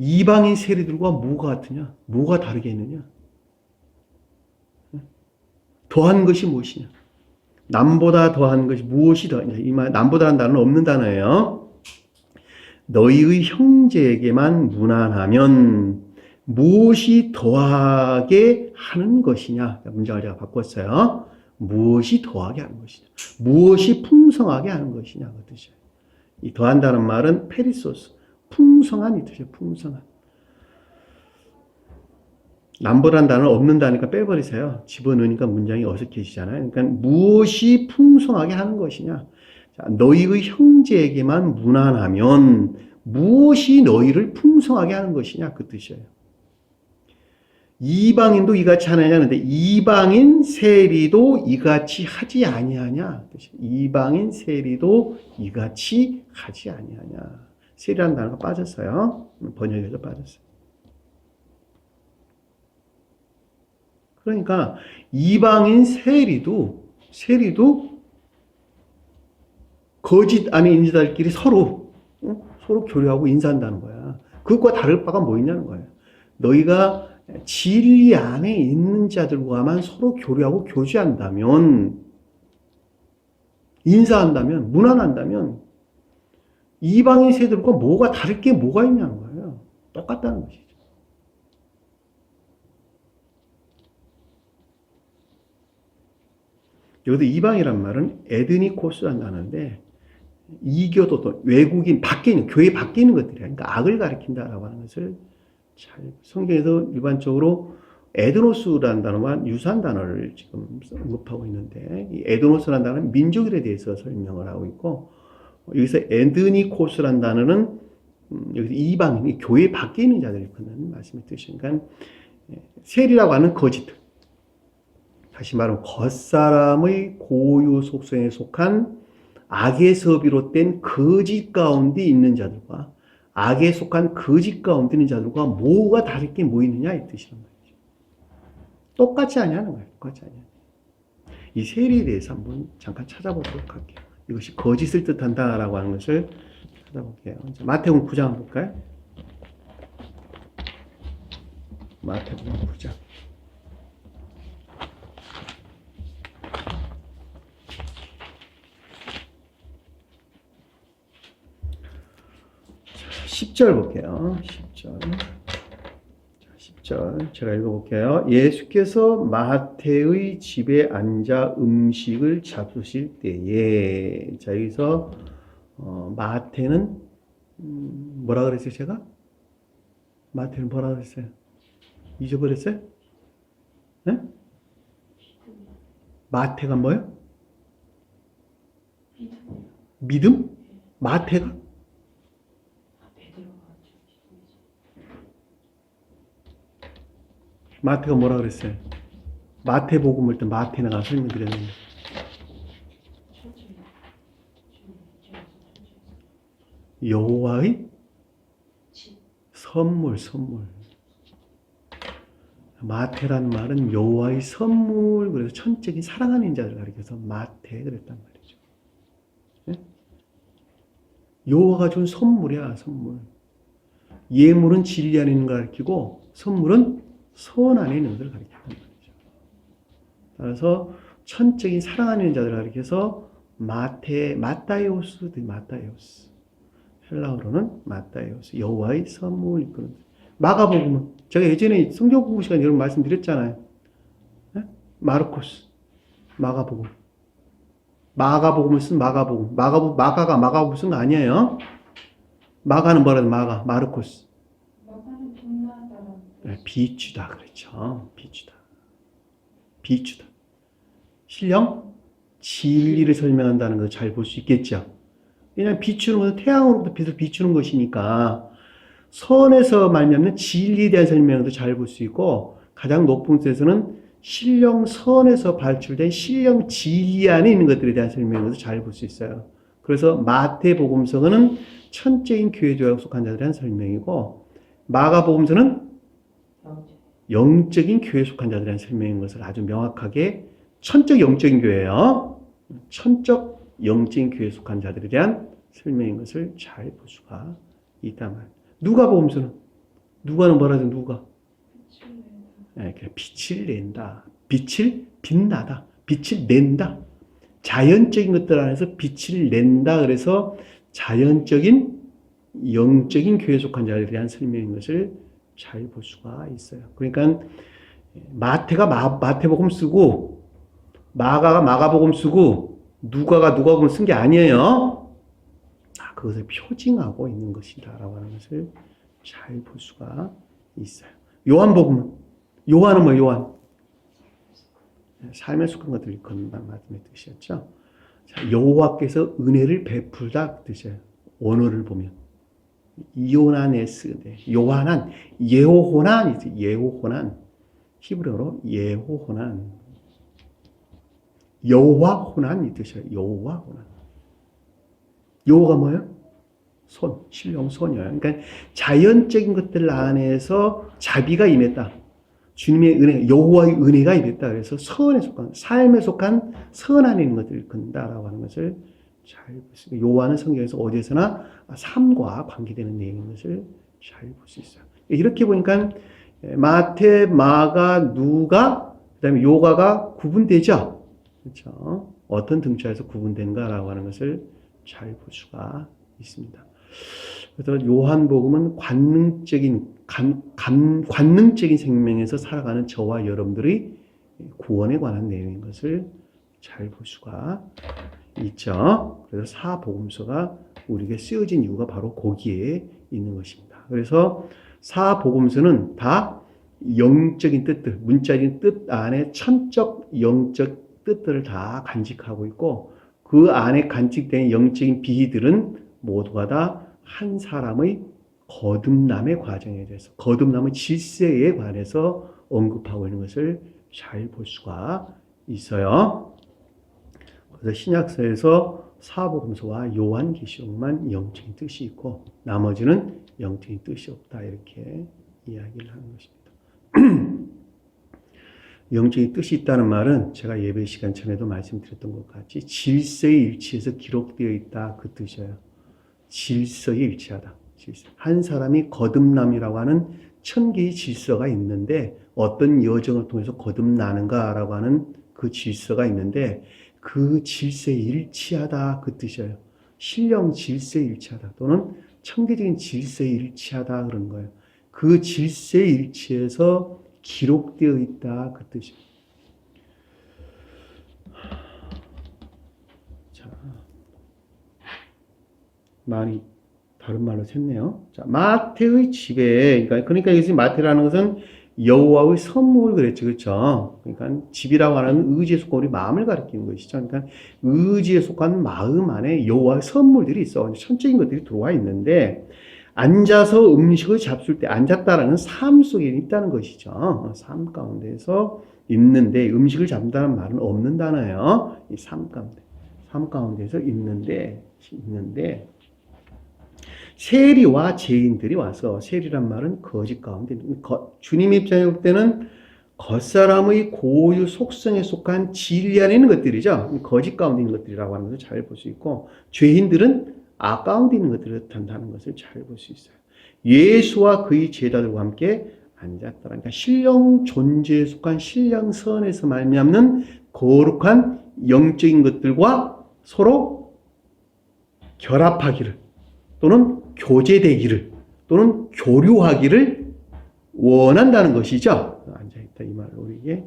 이방인 세리들과 뭐가 같으냐? 뭐가 다르게 있느냐? 더한 것이 무엇이냐? 남보다 더한 것이 무엇이 더하냐? 이 말, 남보다라는 단어는 없는 단어예요. 너희의 형제에게만 무난하면 무엇이 더하게 하는 것이냐? 문장을 제가 바꿨어요. 무엇이 더하게 하는 것이냐? 무엇이 풍성하게 하는 것이냐? 그 뜻이에요. 이 더한다는 말은 페리소스. 풍성한 이 뜻이에요. 풍성한. 남보라는 단어는 없는다니까 빼버리세요. 집어넣으니까 문장이 어색해지잖아요. 그러니까 무엇이 풍성하게 하는 것이냐. 자, 너희의 형제에게만 무난하면 무엇이 너희를 풍성하게 하는 것이냐. 그 뜻이에요. 이방인도 이같이 하느냐. 근데 이방인 세리도 이같이 하지 아니하냐. 이방인 세리도 이같이 하지 아니하냐. 세리라는 단어가 빠졌어요. 번역에서 빠졌어요. 그러니까 이방인 세리도 거짓 안에 있는 자들끼리 서로 교류하고 인사한다는 거야. 그것과 다를 바가 뭐 있냐는 거예요. 너희가 진리 안에 있는 자들과만 서로 교류하고 교제한다면, 인사한다면, 무난한다면 이방인 세들과 뭐가 다를 게 뭐가 있냐는 거예요. 똑같다는 것이죠. 여기도 이방이란 말은 에드니코스라는 단어인데, 이교도 외국인 밖에 있는, 교회 밖에 있는 것들이야. 그러니까 악을 가리킨다라고 하는 것을 잘, 성경에서 일반적으로 에드노스라는 단어와 유사한 단어를 지금 언급하고 있는데, 이 에드노스라는 단어는 민족에 대해서 설명을 하고 있고, 여기서 에드니코스라는 단어는 여기서 이방인, 교회 밖에 있는 자들을 그는 말씀이 뜻이니까 세리라고 하는 거짓, 다시 말하면 겉사람의 고유 속성에 속한 악에서 비롯된 거짓 가운데 있는 자들과 악에 속한 거짓 가운데 있는 자들과 뭐가 다를 게 뭐 있느냐 이 뜻이란 말이죠. 똑같지 않냐는 거예요. 똑같지 않냐. 이 세리에 대해서 한번 잠깐 찾아보도록 할게요. 이것이 거짓을 뜻한다라고 하는 것을 찾아볼게요. 마태복음 9장 한번 볼까요? 마태복음 9장. 10절 볼게요. 10절 제가 읽어볼게요. 예수께서 마태의 집에 앉아 음식을 잡수실 때에, 자 여기서 마태는 뭐라 그랬어요? 제가? 마태는 뭐라 그랬어요? 잊어버렸어요? 네? 마태가 뭐예요? 믿음? 마태가? 마태가 뭐라 그랬어요? 마태복음을 때 마태는 가 설명드렸는데 여호와의 선물. 마태라는 말은 여호와의 선물, 그래서 천적인 사랑하는 자를 가리켜서 마태 그랬단 말이죠. 예? 여호와가 준 선물이야, 선물. 예물은 진리 안에 있는 걸 가리키고 선물은 선 안에 있는 것을 가리킨단 말이죠. 따라서 천적인 사랑하는 자들을 가리켜서 마타이오스. 헬라어로는 마타이오스, 여호와의 선물. 마가복음은 제가 예전에 성경 공부 시간에 여러분 말씀드렸잖아요. 네? 마르코스, 마가복음을 쓴 마가복음. 마가가 마가복음 쓴 거 아니에요. 마가는 뭐라도 마르코스. 마가는 빛나다. 네, 비추다 그렇죠. 비추다. 신령 진리를 설명한다는 걸 잘 볼 수 있겠죠. 왜냐하면 비추는 것은 태양으로부터 빛을 비추는 것이니까 선에서 말미암는 진리에 대한 설명도 잘 볼 수 있고, 가장 높은 곳에서는 신령 선에서 발출된 신령 진리 안에 있는 것들에 대한 설명도 잘 볼 수 있어요. 그래서 마태복음서는 천적인 교회조에 속한 자들에 대한 설명이고, 마가복음서는 영적인 교회에 속한 자들에 대한 설명인 것을 아주 명확하게, 천적 영적인 교회예요. 천적 영적인 교회에 속한 자들에 대한 설명인 것을 잘 볼 수가 있단 말이에요. 누가복음서는 누가는 뭐라죠? 누가? 네, 빛을 낸다. 빛나다. 빛을 낸다. 자연적인 것들 안에서 빛을 낸다. 그래서 자연적인 영적인 교회에 속한 자들에 대한 설명인 것을 잘 볼 수가 있어요. 그러니까 마태가 마태복음 쓰고 마가가 마가복음 쓰고 누가가 누가복음 쓴 게 아니에요. 그것을 표징하고 있는 것이다라고 하는 것을 잘 볼 수가 있어요. 요한복음은 요한은 뭐 요한? 삶에 속한 것들을 일컫는다는 말씀의 뜻이었죠. 자, 여호와께서 은혜를 베풀다 그 뜻이에요. 원어를 보면 이오나네스, 요한한 예호호난이지. 예호호난, 히브리어로 예호호난, 여호와 호난 이 뜻이에요. 여호와 호난. 여호가 뭐예요? 손, 신령 손이에요. 그러니까 자연적인 것들 안에서 자비가 임했다. 주님의 은혜, 여호와의 은혜가 임했다. 그래서 선에 속한, 삶에 속한 선 안에 있는 것들을 건다라고 하는 것을 잘 보시고, 요한은 성경에서 어디에서나 삶과 관계되는 내용인 것을 잘 볼 수 있어요. 이렇게 보니까 마태, 마가, 누가, 그다음에 요가가 구분되죠. 그렇죠? 어떤 등차에서 구분된가라고 하는 것을 잘 볼 수가 있습니다. 그래서 요한복음은 관능적인 생명에서 살아가는 저와 여러분들의 구원에 관한 내용인 것을 잘 볼 수가 있죠. 그래서 사복음서가 우리에게 쓰여진 이유가 바로 거기에 있는 것입니다. 그래서 사복음서는 다 영적인 뜻들, 문자적인 뜻 안에 천적, 영적 뜻들을 다 간직하고 있고, 그 안에 간직된 영적인 비희들은 모두가 다 한 사람의 거듭남의 과정에 대해서, 거듭남의 질서에 관해서 언급하고 있는 것을 잘 볼 수가 있어요. 그래서 신약서에서 사복음서와 요한계시록만 영적인 뜻이 있고 나머지는 영적인 뜻이 없다, 이렇게 이야기를 하는 것입니다. 영적인 뜻이 있다는 말은 제가 예배 시간 전에도 말씀드렸던 것 같이 질서의 일치에서 기록되어 있다, 그 뜻이에요. 질서에 일치하다. 한 사람이 거듭남이라고 하는 천개의 질서가 있는데, 어떤 여정을 통해서 거듭나는가라고 하는 그 질서가 있는데, 그 질서에 일치하다, 그 뜻이에요. 신령 질서에 일치하다, 또는 천개적인 질서에 일치하다, 그런 거예요. 그 질서에 일치해서 기록되어 있다, 그 뜻이에요. 자, 많이 다른 말로 샜네요. 자, 마태의 집에, 그러니까 여기서 마태라는 것은 여호와의 선물 그랬죠, 그렇죠? 그러니까 집이라고 하는 의지에 속한 우리 마음을 가리키는 것이죠. 그러니까 의지에 속한 마음 안에 여호와의 선물들이 있어, 천적인 것들이 들어와 있는데, 앉아서 음식을 잡술 때 앉았다라는 삶 속에 있다는 것이죠. 삶 가운데서 있는데 음식을 잡는다는 말은 없는 단어예요. 이 삶 가운데. 삶 가운데서 있는데 세리와 죄인들이 와서 세리란 말은 거짓 가운데 주님 입장에 볼 때는 겉사람의 고유 속성에 속한 진리 안에 있는 것들이죠. 거짓 가운데 있는 것들이라고 하는 것을 잘 볼 수 있고 죄인들은 악 가운데 있는 것들을 뜻한다는 것을 잘 볼 수 있어요. 예수와 그의 제자들과 함께 앉았다. 그러니까 신령 존재에 속한 신령선에서 말미암는 거룩한 영적인 것들과 서로 결합하기를 또는 교제되기를 또는 교류하기를 원한다는 것이죠. 앉아있다 이 말을 우리에게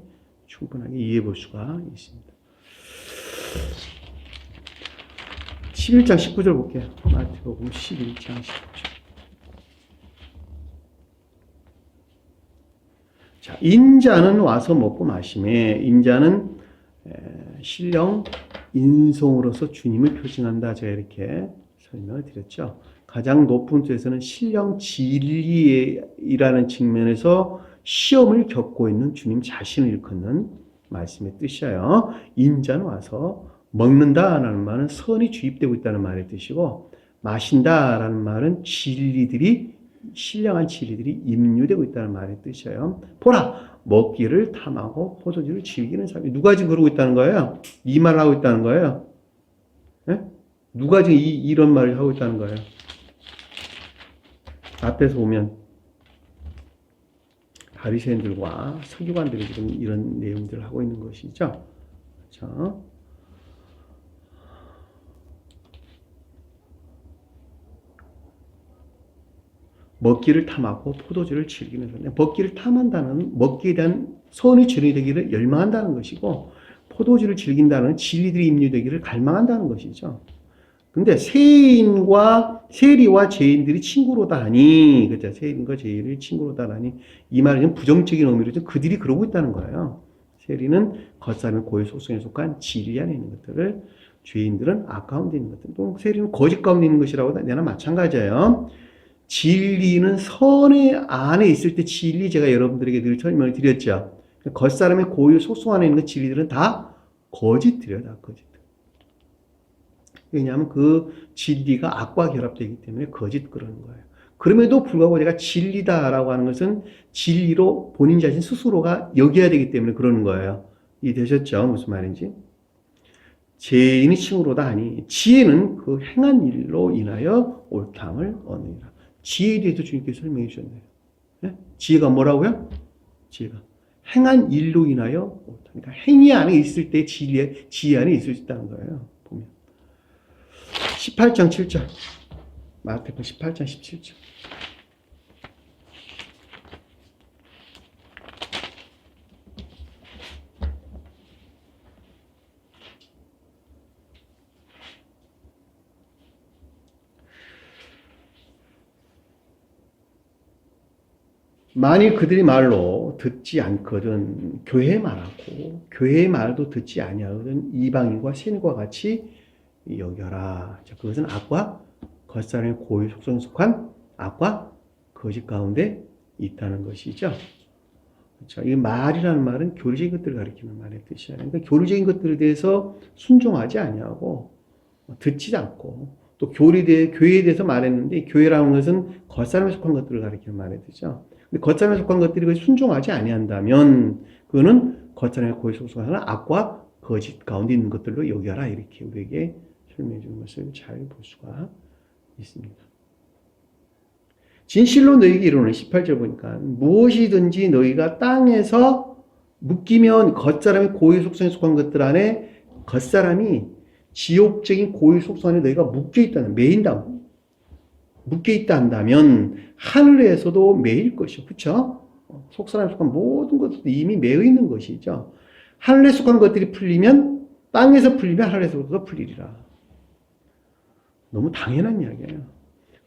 충분하게 이해해 볼 수가 있습니다. 11장 19절 볼게요. 마태복음 11장 19절. 자, 인자는 와서 먹고 마시매. 인자는 신령 인성으로서 주님을 표징한다. 제가 이렇게 설명을 드렸죠. 가장 높은 뜻에서는 신령 진리라는 측면에서 시험을 겪고 있는 주님 자신을 일컫는 말씀의 뜻이에요. 인자는 와서 먹는다라는 말은 선이 주입되고 있다는 말의 뜻이고 마신다라는 말은 진리들이 신령한 진리들이 임류되고 있다는 말의 뜻이에요. 보라, 먹기를 탐하고 포도주를 즐기는 사람이 누가 지금 그러고 있다는 거예요? 이 말을 하고 있다는 거예요. 네? 누가 지금 이런 말을 하고 있다는 거예요? 앞에서 보면 바리새인들과 서기관들이 지금 이런 내용들을 하고 있는 것이죠. 그렇죠? 먹기를 탐하고 포도주를 즐기는 사람. 먹기를 탐한다는 먹기에 대한 선이 전이되기를 열망한다는 것이고 포도주를 즐긴다는 진리들이 임류되기를 갈망한다는 것이죠. 근데 세리와 죄인들이 친구로다 하니, 그죠? 세인과 죄인을 친구로다 하니, 이 말은 부정적인 의미로 그들이 그러고 있다는 거예요. 세리는 겉사람의 고유 속성에 속한 진리 안에 있는 것들을, 죄인들은 악 가운데 있는 것들, 또 세리는 거짓 가운데 있는 것이라고 내나 마찬가지예요. 진리는 선의 안에 있을 때 진리 제가 여러분들에게 늘 설명을 드렸죠. 겉사람의 고유 속성 안에 있는 진리들은 다 거짓들이에요. 다 거짓. 왜냐하면 그 진리가 악과 결합되기 때문에 거짓 그러는 거예요. 그럼에도 불구하고 내가 진리다라고 하는 것은 진리로 본인 자신 스스로가 여겨야 되기 때문에 그러는 거예요. 이해되셨죠? 무슨 말인지? 죄인이 칭으로다 하니 지혜는 그 행한 일로 인하여 옳다함을 얻느니라. 지혜에 대해서 주님께서 설명해 주셨네요. 네? 지혜가 뭐라고요? 지혜가 행한 일로 인하여 옳다. 그러니까 행위 안에 있을 때 지혜 안에 있을 수 있다는 거예요. 보면 18장 7절 마태복음 18장 17절 만일 그들이 말로 듣지 않거든 교회의 말하고 교회의 말도 듣지 아니하거든 이방인과 세인과 같이 여겨라. 자, 그것은 악과 겉사람의 고유 속성에 속한 악과 거짓 가운데 있다는 것이죠. 그렇죠? 이 말이라는 말은 교리적인 것들을 가리키는 말의 뜻이야. 그러니까 교리적인 것들에 대해서 순종하지 아니하고 듣지 않고 또 교회에 대해서 말했는데 교회라는 것은 겉사람에 속한 것들을 가리키는 말의 뜻이죠. 근데 겉사람에 속한 것들이 순종하지 아니한다면 그거는 겉사람의 고유 속성에 속한 악과 거짓 가운데 있는 것들로 여겨라. 이렇게 우리에게 설명해 주는 것을 잘 볼 수가 있습니다. 진실로 너희에게 이르노니 18절 보니까 무엇이든지 너희가 땅에서 묶이면 겉사람의 고유 속성에 속한 것들 안에 겉사람이 지옥적인 고유 속성 안에 너희가 묶여있다는 매인다. 묶여있다 한다면 하늘에서도 매일 것이요. 그렇죠? 속사람에 속한 모든 것들도 이미 매여 있는 것이죠. 하늘에 속한 것들이 풀리면 땅에서 풀리면 하늘에서도 풀리리라. 너무 당연한 이야기예요.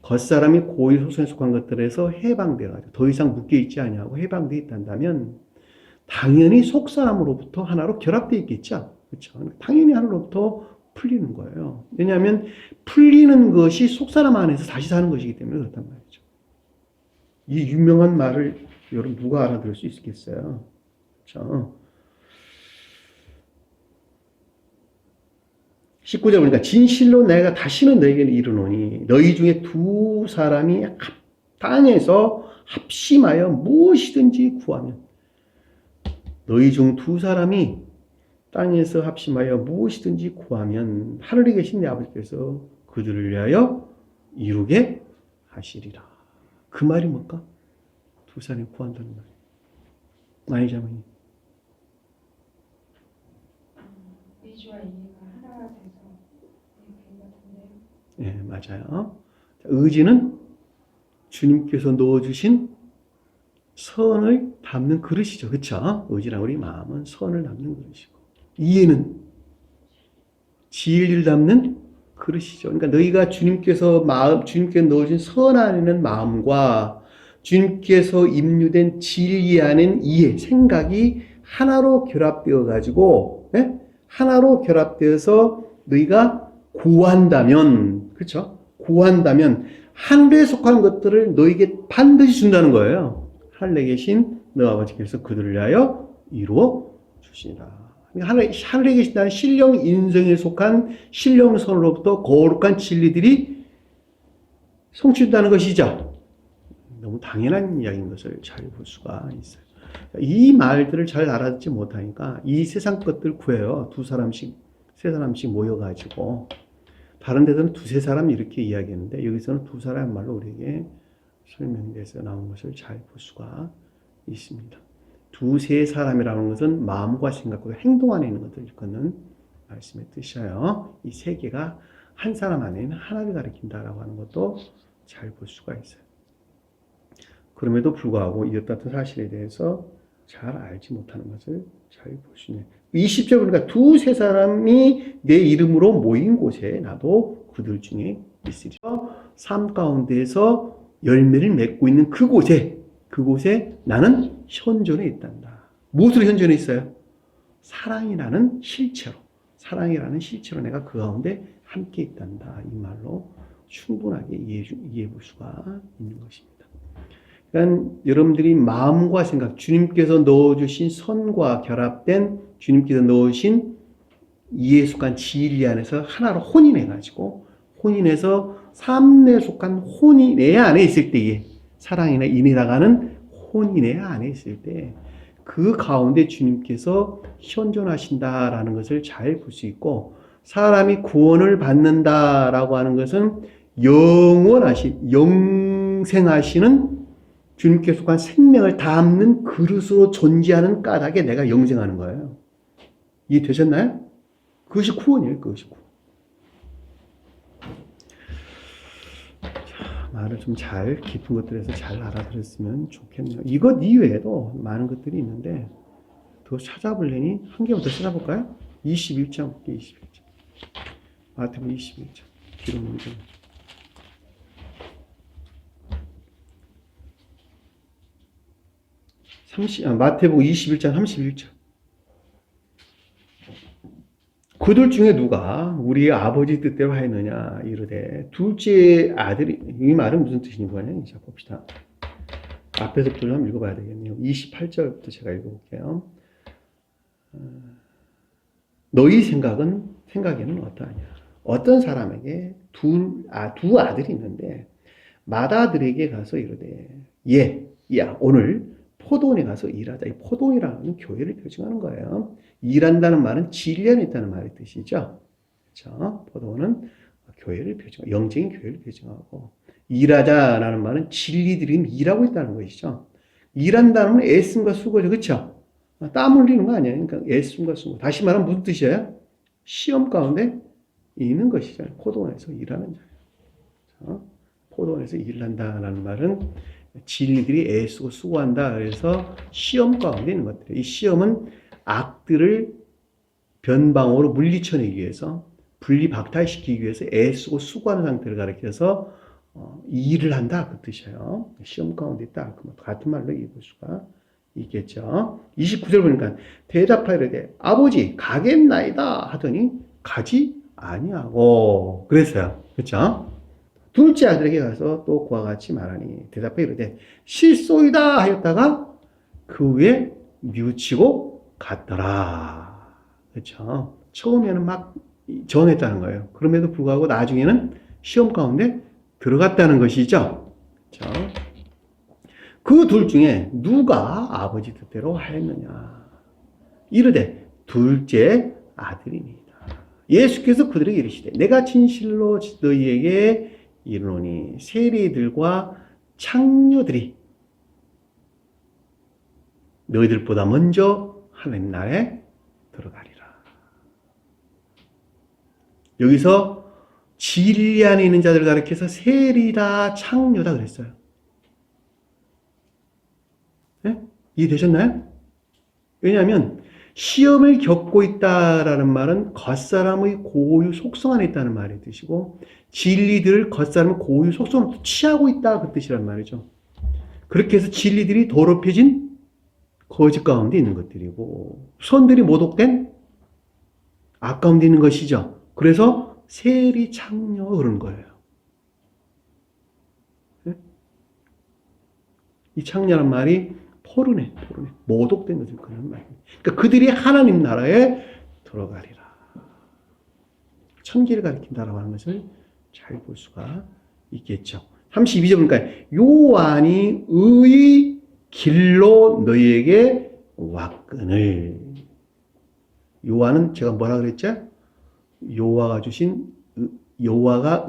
겉사람이 고유 속성에 속한 것들에서 해방되어가지고 더 이상 묶여있지 아니하고 해방되어 있다면 당연히 속사람으로부터 하나로 결합되어 있겠죠. 그렇죠? 당연히 하나로부터 풀리는 거예요. 왜냐하면 풀리는 것이 속사람 안에서 다시 사는 것이기 때문에 그렇단 말이죠. 이 유명한 말을 여러분 누가 알아들을 수 있겠어요? 그렇죠? 19절 보니까 진실로 내가 다시는 너에게 이르노니 너희 중에 두 사람이 땅에서 합심하여 무엇이든지 구하면 너희 중 두 사람이 땅에서 합심하여 무엇이든지 구하면 하늘에 계신 내 아버지께서 그들을 위하여 이루게 하시리라. 그 말이 뭘까? 두 사람이 구한다는 말이에요. 아니자매님. 의지와 이해가 하나가 돼서 이렇게 같은데요. 예, 맞아요. 의지는 주님께서 넣어주신 선을 담는 그릇이죠. 그쵸? 의지랑 우리 마음은 선을 담는 그릇이고, 이해는 진리를 담는 그릇이죠. 그러니까 너희가 주님께서 넣어주신 선 안에는 마음과 주님께서 입류된 진리 안엔 이해, 생각이 하나로 결합되어 가지고, 예? 하나로 결합되어서 너희가 구한다면, 그렇죠? 구한다면 하늘에 속한 것들을 너희에게 반드시 준다는 거예요. 하늘에 계신 너 아버지께서 그들을 위하여 이루어 주시라. 하늘에 계신다는 신령 인성에 속한 신령선으로부터 거룩한 진리들이 성취된다는 것이죠. 너무 당연한 이야기인 것을 잘 볼 수가 있어요. 이 말들을 잘 알아듣지 못하니까 이 세상 것들 구해요. 두 사람씩, 세 사람씩 모여가지고. 다른 데서는 두세 사람 이렇게 이야기했는데 여기서는 두 사람 말로 우리에게 설명돼서 나온 것을 잘 볼 수가 있습니다. 두세 사람이라는 것은 마음과 생각과 행동 안에 있는 것들을 일컫는 말씀의 뜻이에요. 이 세 개가 한 사람 안에 있는 하나를 가리킨다라고 하는 것도 잘 볼 수가 있어요. 그럼에도 불구하고 이것 같은 사실에 대해서 잘 알지 못하는 것을 잘 볼 수 있네요. 20절 보니까 두세 사람이 내 이름으로 모인 곳에 나도 그들 중에 있으리. 삶 가운데에서 열매를 맺고 있는 그곳에 나는 현존해 있단다. 무엇으로 현존해 있어요? 사랑이라는 실체로 내가 그 가운데 함께 있단다. 이 말로 충분하게 이해해 볼 수가 있는 것입니다. 그러니까 여러분들이 마음과 생각, 주님께서 넣어주신 선과 결합된 주님께서 넣으신 이에 속한 진리 안에서 하나로 혼인해가지고 혼인해서 삶에 속한 혼인의 안에 있을 때에 사랑이나 인이라가는 혼인의 안에 있을 때 그 가운데 주님께서 현존하신다라는 것을 잘 볼 수 있고 사람이 구원을 받는다라고 하는 것은 영생하시는 주님께 속한 생명을 담는 그릇으로 존재하는 까닭에 내가 영생하는 거예요. 이해되셨나요? 그것이 구원이에요. 그것이 구원. 자, 말을 좀 잘 깊은 것들에서 잘 알아들었으면 좋겠네요. 이것 이외에도 많은 것들이 있는데 더 찾아보려니 한 개만 더 찾아볼까요? 21장 볼게요. 21장. 마태복음 21장. 기록 문제. 마태복음 21장 31절. 그들 중에 누가 우리의 아버지 뜻대로 하였느냐 이르되 둘째 아들이, 이 말은 무슨 뜻인지 뭐냐? 자 봅시다. 앞에서부터 좀 읽어봐야 되겠네요. 28절부터 제가 읽어볼게요. 너희 생각에는 어떠하냐? 어떤 사람에게 두 아들이 있는데 맏아들에게 가서 이르되 야 오늘 포도원에 가서 일하자. 이 포도원이라는 건 교회를 표징하는 거예요. 일한다는 말은 진리 안에 있다는 말의 뜻이죠. 그렇죠? 포도원은 교회를 표징하고 영적인 교회를 표징하고 일하자라는 말은 진리들이 일하고 있다는 것이죠. 일한다는 건 애씀과 수고죠. 그렇죠? 땀 흘리는 거 아니에요. 그러니까 애씀과 수고. 다시 말하면 무슨 뜻이에요? 시험 가운데 있는 것이죠. 포도원에서 일하는 자예요. 포도원에서 일한다라는 말은 진리들이 애쓰고 수고한다. 그래서 시험 가운데 있는 것들이에요. 이 시험은 악들을 변방으로 물리쳐내기 위해서 분리 박탈시키기 위해서 애쓰고 수고하는 상태를 가리켜서 일을 한다. 그 뜻이에요. 시험 가운데 있다. 같은 말로 읽을 수가 있겠죠. 29절 보니까 대답하이르되 아버지 가겠나이다 하더니 가지 아니하고 그랬어요. 그렇죠? 둘째 아들에게 가서 또 그와 같이 말하니 대답해 이르되 실소이다 하였다가 그 후에 뉘우치고 갔더라. 그렇죠? 처음에는 막 정했다는 거예요. 그럼에도 불구하고 나중에는 시험 가운데 들어갔다는 것이죠. 그렇죠? 그 둘 중에 누가 아버지 뜻대로 하였느냐? 이르되 둘째 아들입니다. 예수께서 그들에게 이르시되 내가 진실로 너희에게 이르노니 세리들과 창녀들이 너희들보다 먼저 하나님 나라에 들어가리라. 여기서 진리 안에 있는 자들을 가리켜서 세리다 창녀다 그랬어요. 네? 이해되셨나요? 왜냐하면 시험을 겪고 있다라는 말은 겉사람의 고유 속성 안에 있다는 말의 뜻이고 진리들을 겉사람의 고유 속성으로 취하고 있다 그 뜻이란 말이죠. 그렇게 해서 진리들이 더럽혀진 거짓 가운데 있는 것들이고 선들이 모독된 악 가운데 있는 것이죠. 그래서 세리 창녀 그런 거예요. 네? 이 창녀란 말이 포르네, 모독된 것을 그런 말입니다. 그러니까 그들이 하나님 나라에 들어가리라. 천기를 가리킨다라고 하는 것을 잘 볼 수가 있겠죠. 32절 보니까 요한이 의 길로 너희에게 왔거늘. 요한은 제가 뭐라 그랬죠? 여호와가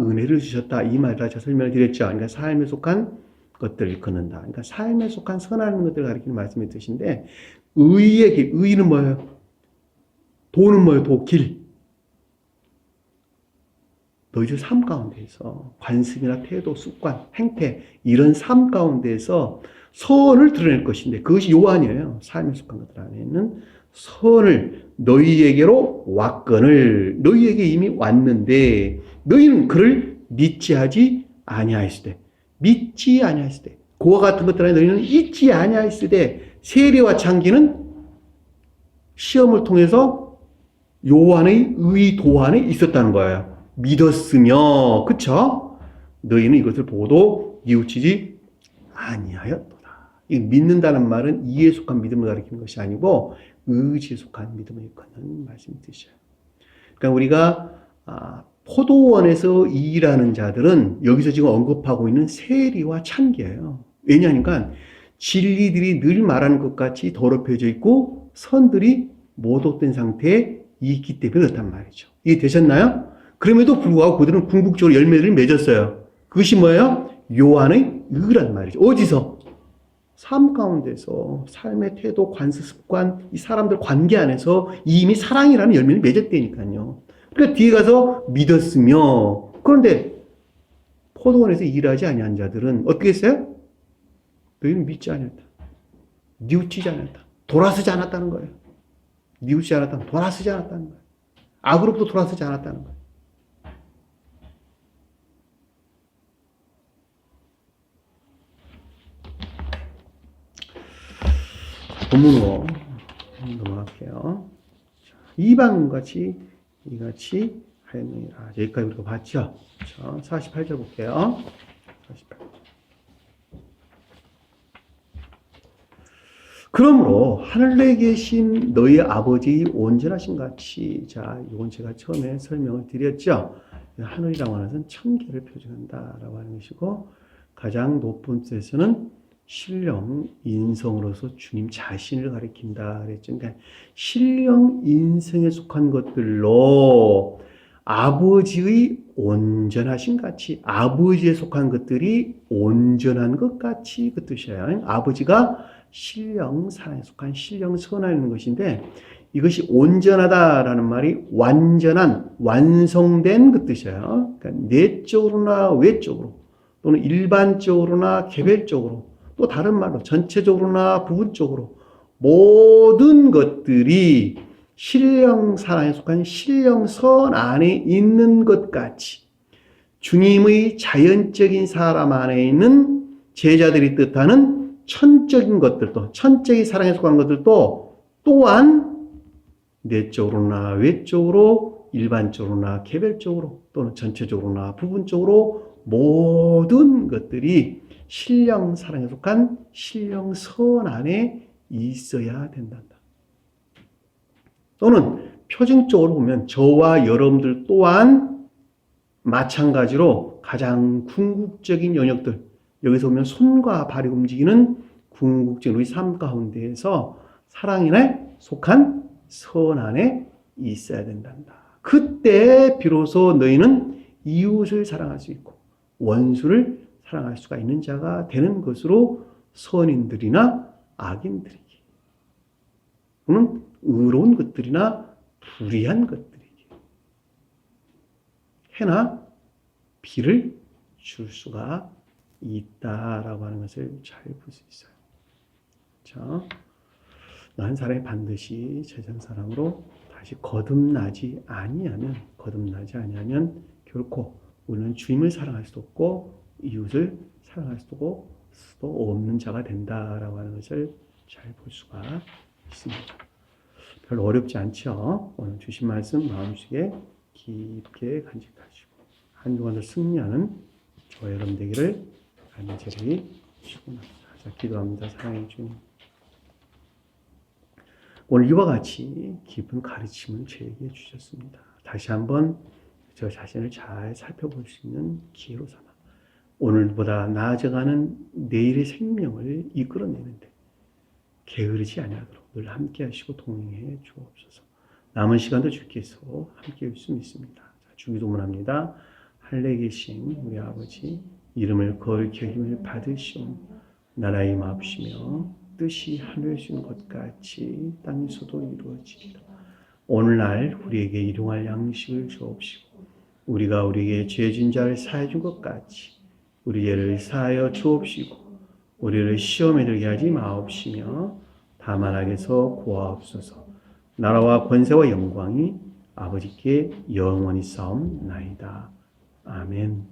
은혜를 주셨다 이 말이라 제가 설명을 드렸죠. 그러니까 삶에 속한 것들을 걷는다. 그러니까 삶에 속한 선한 것들을 가리키는 말씀의 뜻인데 의의 길, 의는 뭐예요? 도는 뭐예요? 길. 너희들 삶 가운데에서 관습이나 태도, 습관, 행태 이런 삶 가운데에서 선을 드러낼 것인데 그것이 요한이에요. 삶에 속한 것들 안에 있는 선을 너희에게로 왔거늘 너희에게 이미 왔는데 너희는 그를 믿지 아니하였으되 그와 같은 것들 안에 너희는 있지 아니하였으되 세리와 창기는 시험을 통해서 요한의 의도 안에 있었다는 거예요. 믿었으며 그쵸? 너희는 이것을 보고도 뉘우치지 아니하였도다. 이 믿는다는 말은 이에 속한 믿음을 가리키는 것이 아니고 의지에 속한 믿음을 일컫는 말씀이 뜻이에요. 그러니까 우리가 포도원에서 일하는 자들은 여기서 지금 언급하고 있는 세리와 창기예요. 왜냐하니까 진리들이 늘 말하는 것 같이 더럽혀져 있고 선들이 모독된 상태에 있기 때문에 그렇단 말이죠. 이해 되셨나요? 그럼에도 불구하고 그들은 궁극적으로 열매를 맺었어요. 그것이 뭐예요? 요한의 의란 말이죠. 어디서? 삶 가운데서 삶의 태도, 관습, 습관, 이 사람들 관계 안에서 이미 사랑이라는 열매를 맺었다니까요. 그러니까 뒤에 가서 믿었으며 그런데 포도원에서 일하지 아니한 자들은 어떻게 했어요? 너희는 믿지 않았다. 뉘우치지 않았다. 돌아서지 않았다는 거예요. 뉘우치지 않았다. 돌아서지 않았다는 거예요. 악으로부터 돌아서지 않았다는 거예요. 본문으로 넘어갈게요. 이방인같이 이같이 하였느니라. 여기까지 우리가 봤죠? 48절 볼게요. 48절. 그러므로 하늘에 계신 너희 아버지 온전하신 같이 자, 이건 제가 처음에 설명을 드렸죠. 하늘이라고 하는 것은 천계를 표준한다라고 하는 것이고 가장 높은 뜻에서는 신령 인성으로서 주님 자신을 가리킨다 그랬죠. 그러니까 신령 인성에 속한 것들로 아버지의 온전하신 같이 아버지에 속한 것들이 온전한 것 같이 그 뜻이에요. 아버지가 신령 사랑에 속한 신령 선하는 것인데 이것이 온전하다라는 말이 완전한 완성된 그 뜻이에요. 그러니까 내적으로나 외적으로 또는 일반적으로나 개별적으로 또 다른 말로 전체적으로나 부분적으로 모든 것들이 신령 사랑에 속한 신령 선 안에 있는 것 같이 주님의 자연적인 사람 안에 있는 제자들이 뜻하는 천적인 것들도 천적인 사랑에 속한 것들도 또한 내적으로나 외적으로 일반적으로나 개별적으로 또는 전체적으로나 부분적으로 모든 것들이 신령 사랑에 속한 신령 선 안에 있어야 된단다. 또는 표징적으로 보면 저와 여러분들 또한 마찬가지로 가장 궁극적인 영역들, 여기서 보면 손과 발이 움직이는 궁극적인 우리 삶 가운데에서 사랑에 속한 선 안에 있어야 된단다. 그때 비로소 너희는 이웃을 사랑할 수 있고 원수를 사랑할 수가 있는 자가 되는 것으로 선인들이나 악인들이기. 또는 의로운 것들이나 불의한 것들이기. 해나 비를 줄 수가 있다라고 하는 것을 잘 볼 수 있어요. 자, 한 사람이 반드시 세상 사람으로 다시 거듭나지 아니하면 결코 우리는 주님을 사랑할 수도 없고 이웃을 사랑할 수도 없는 자가 된다라고 하는 것을 잘 볼 수가 있습니다. 별로 어렵지 않죠? 오늘 주신 말씀 마음속에 깊게 간직하시고 한 주간도 승리하는 저와 여러분 되기를 간절히 축원합니다. 자, 기도합니다. 사랑해 주님. 오늘 이와 같이 깊은 가르침을 저에게 주셨습니다. 다시 한번 저 자신을 잘 살펴볼 수 있는 기회로 삼아 오늘보다 나아져가는 내일의 생명을 이끌어내는데 게으르지 아니하도록 늘 함께 하시고 동행해 주옵소서. 남은 시간도 주께서 함께 할 수 있습니다. 주기도문합니다. 하늘에 계신 우리 아버지 이름을 거룩히 힘을 받으시오. 나라의 마옵시며 뜻이 하늘에서 이룬 것 같이 땅에서도 이루어지리라. 오늘날 우리에게 일용할 양식을 주옵시고 우리가 우리에게 죄진 자를 사해 준 것 같이 우리 죄를 사하여 주옵시고 우리를 시험에 들게 하지 마옵시며 다만 악에서 구하옵소서. 나라와 권세와 영광이 아버지께 영원히 싸움나이다. 아멘.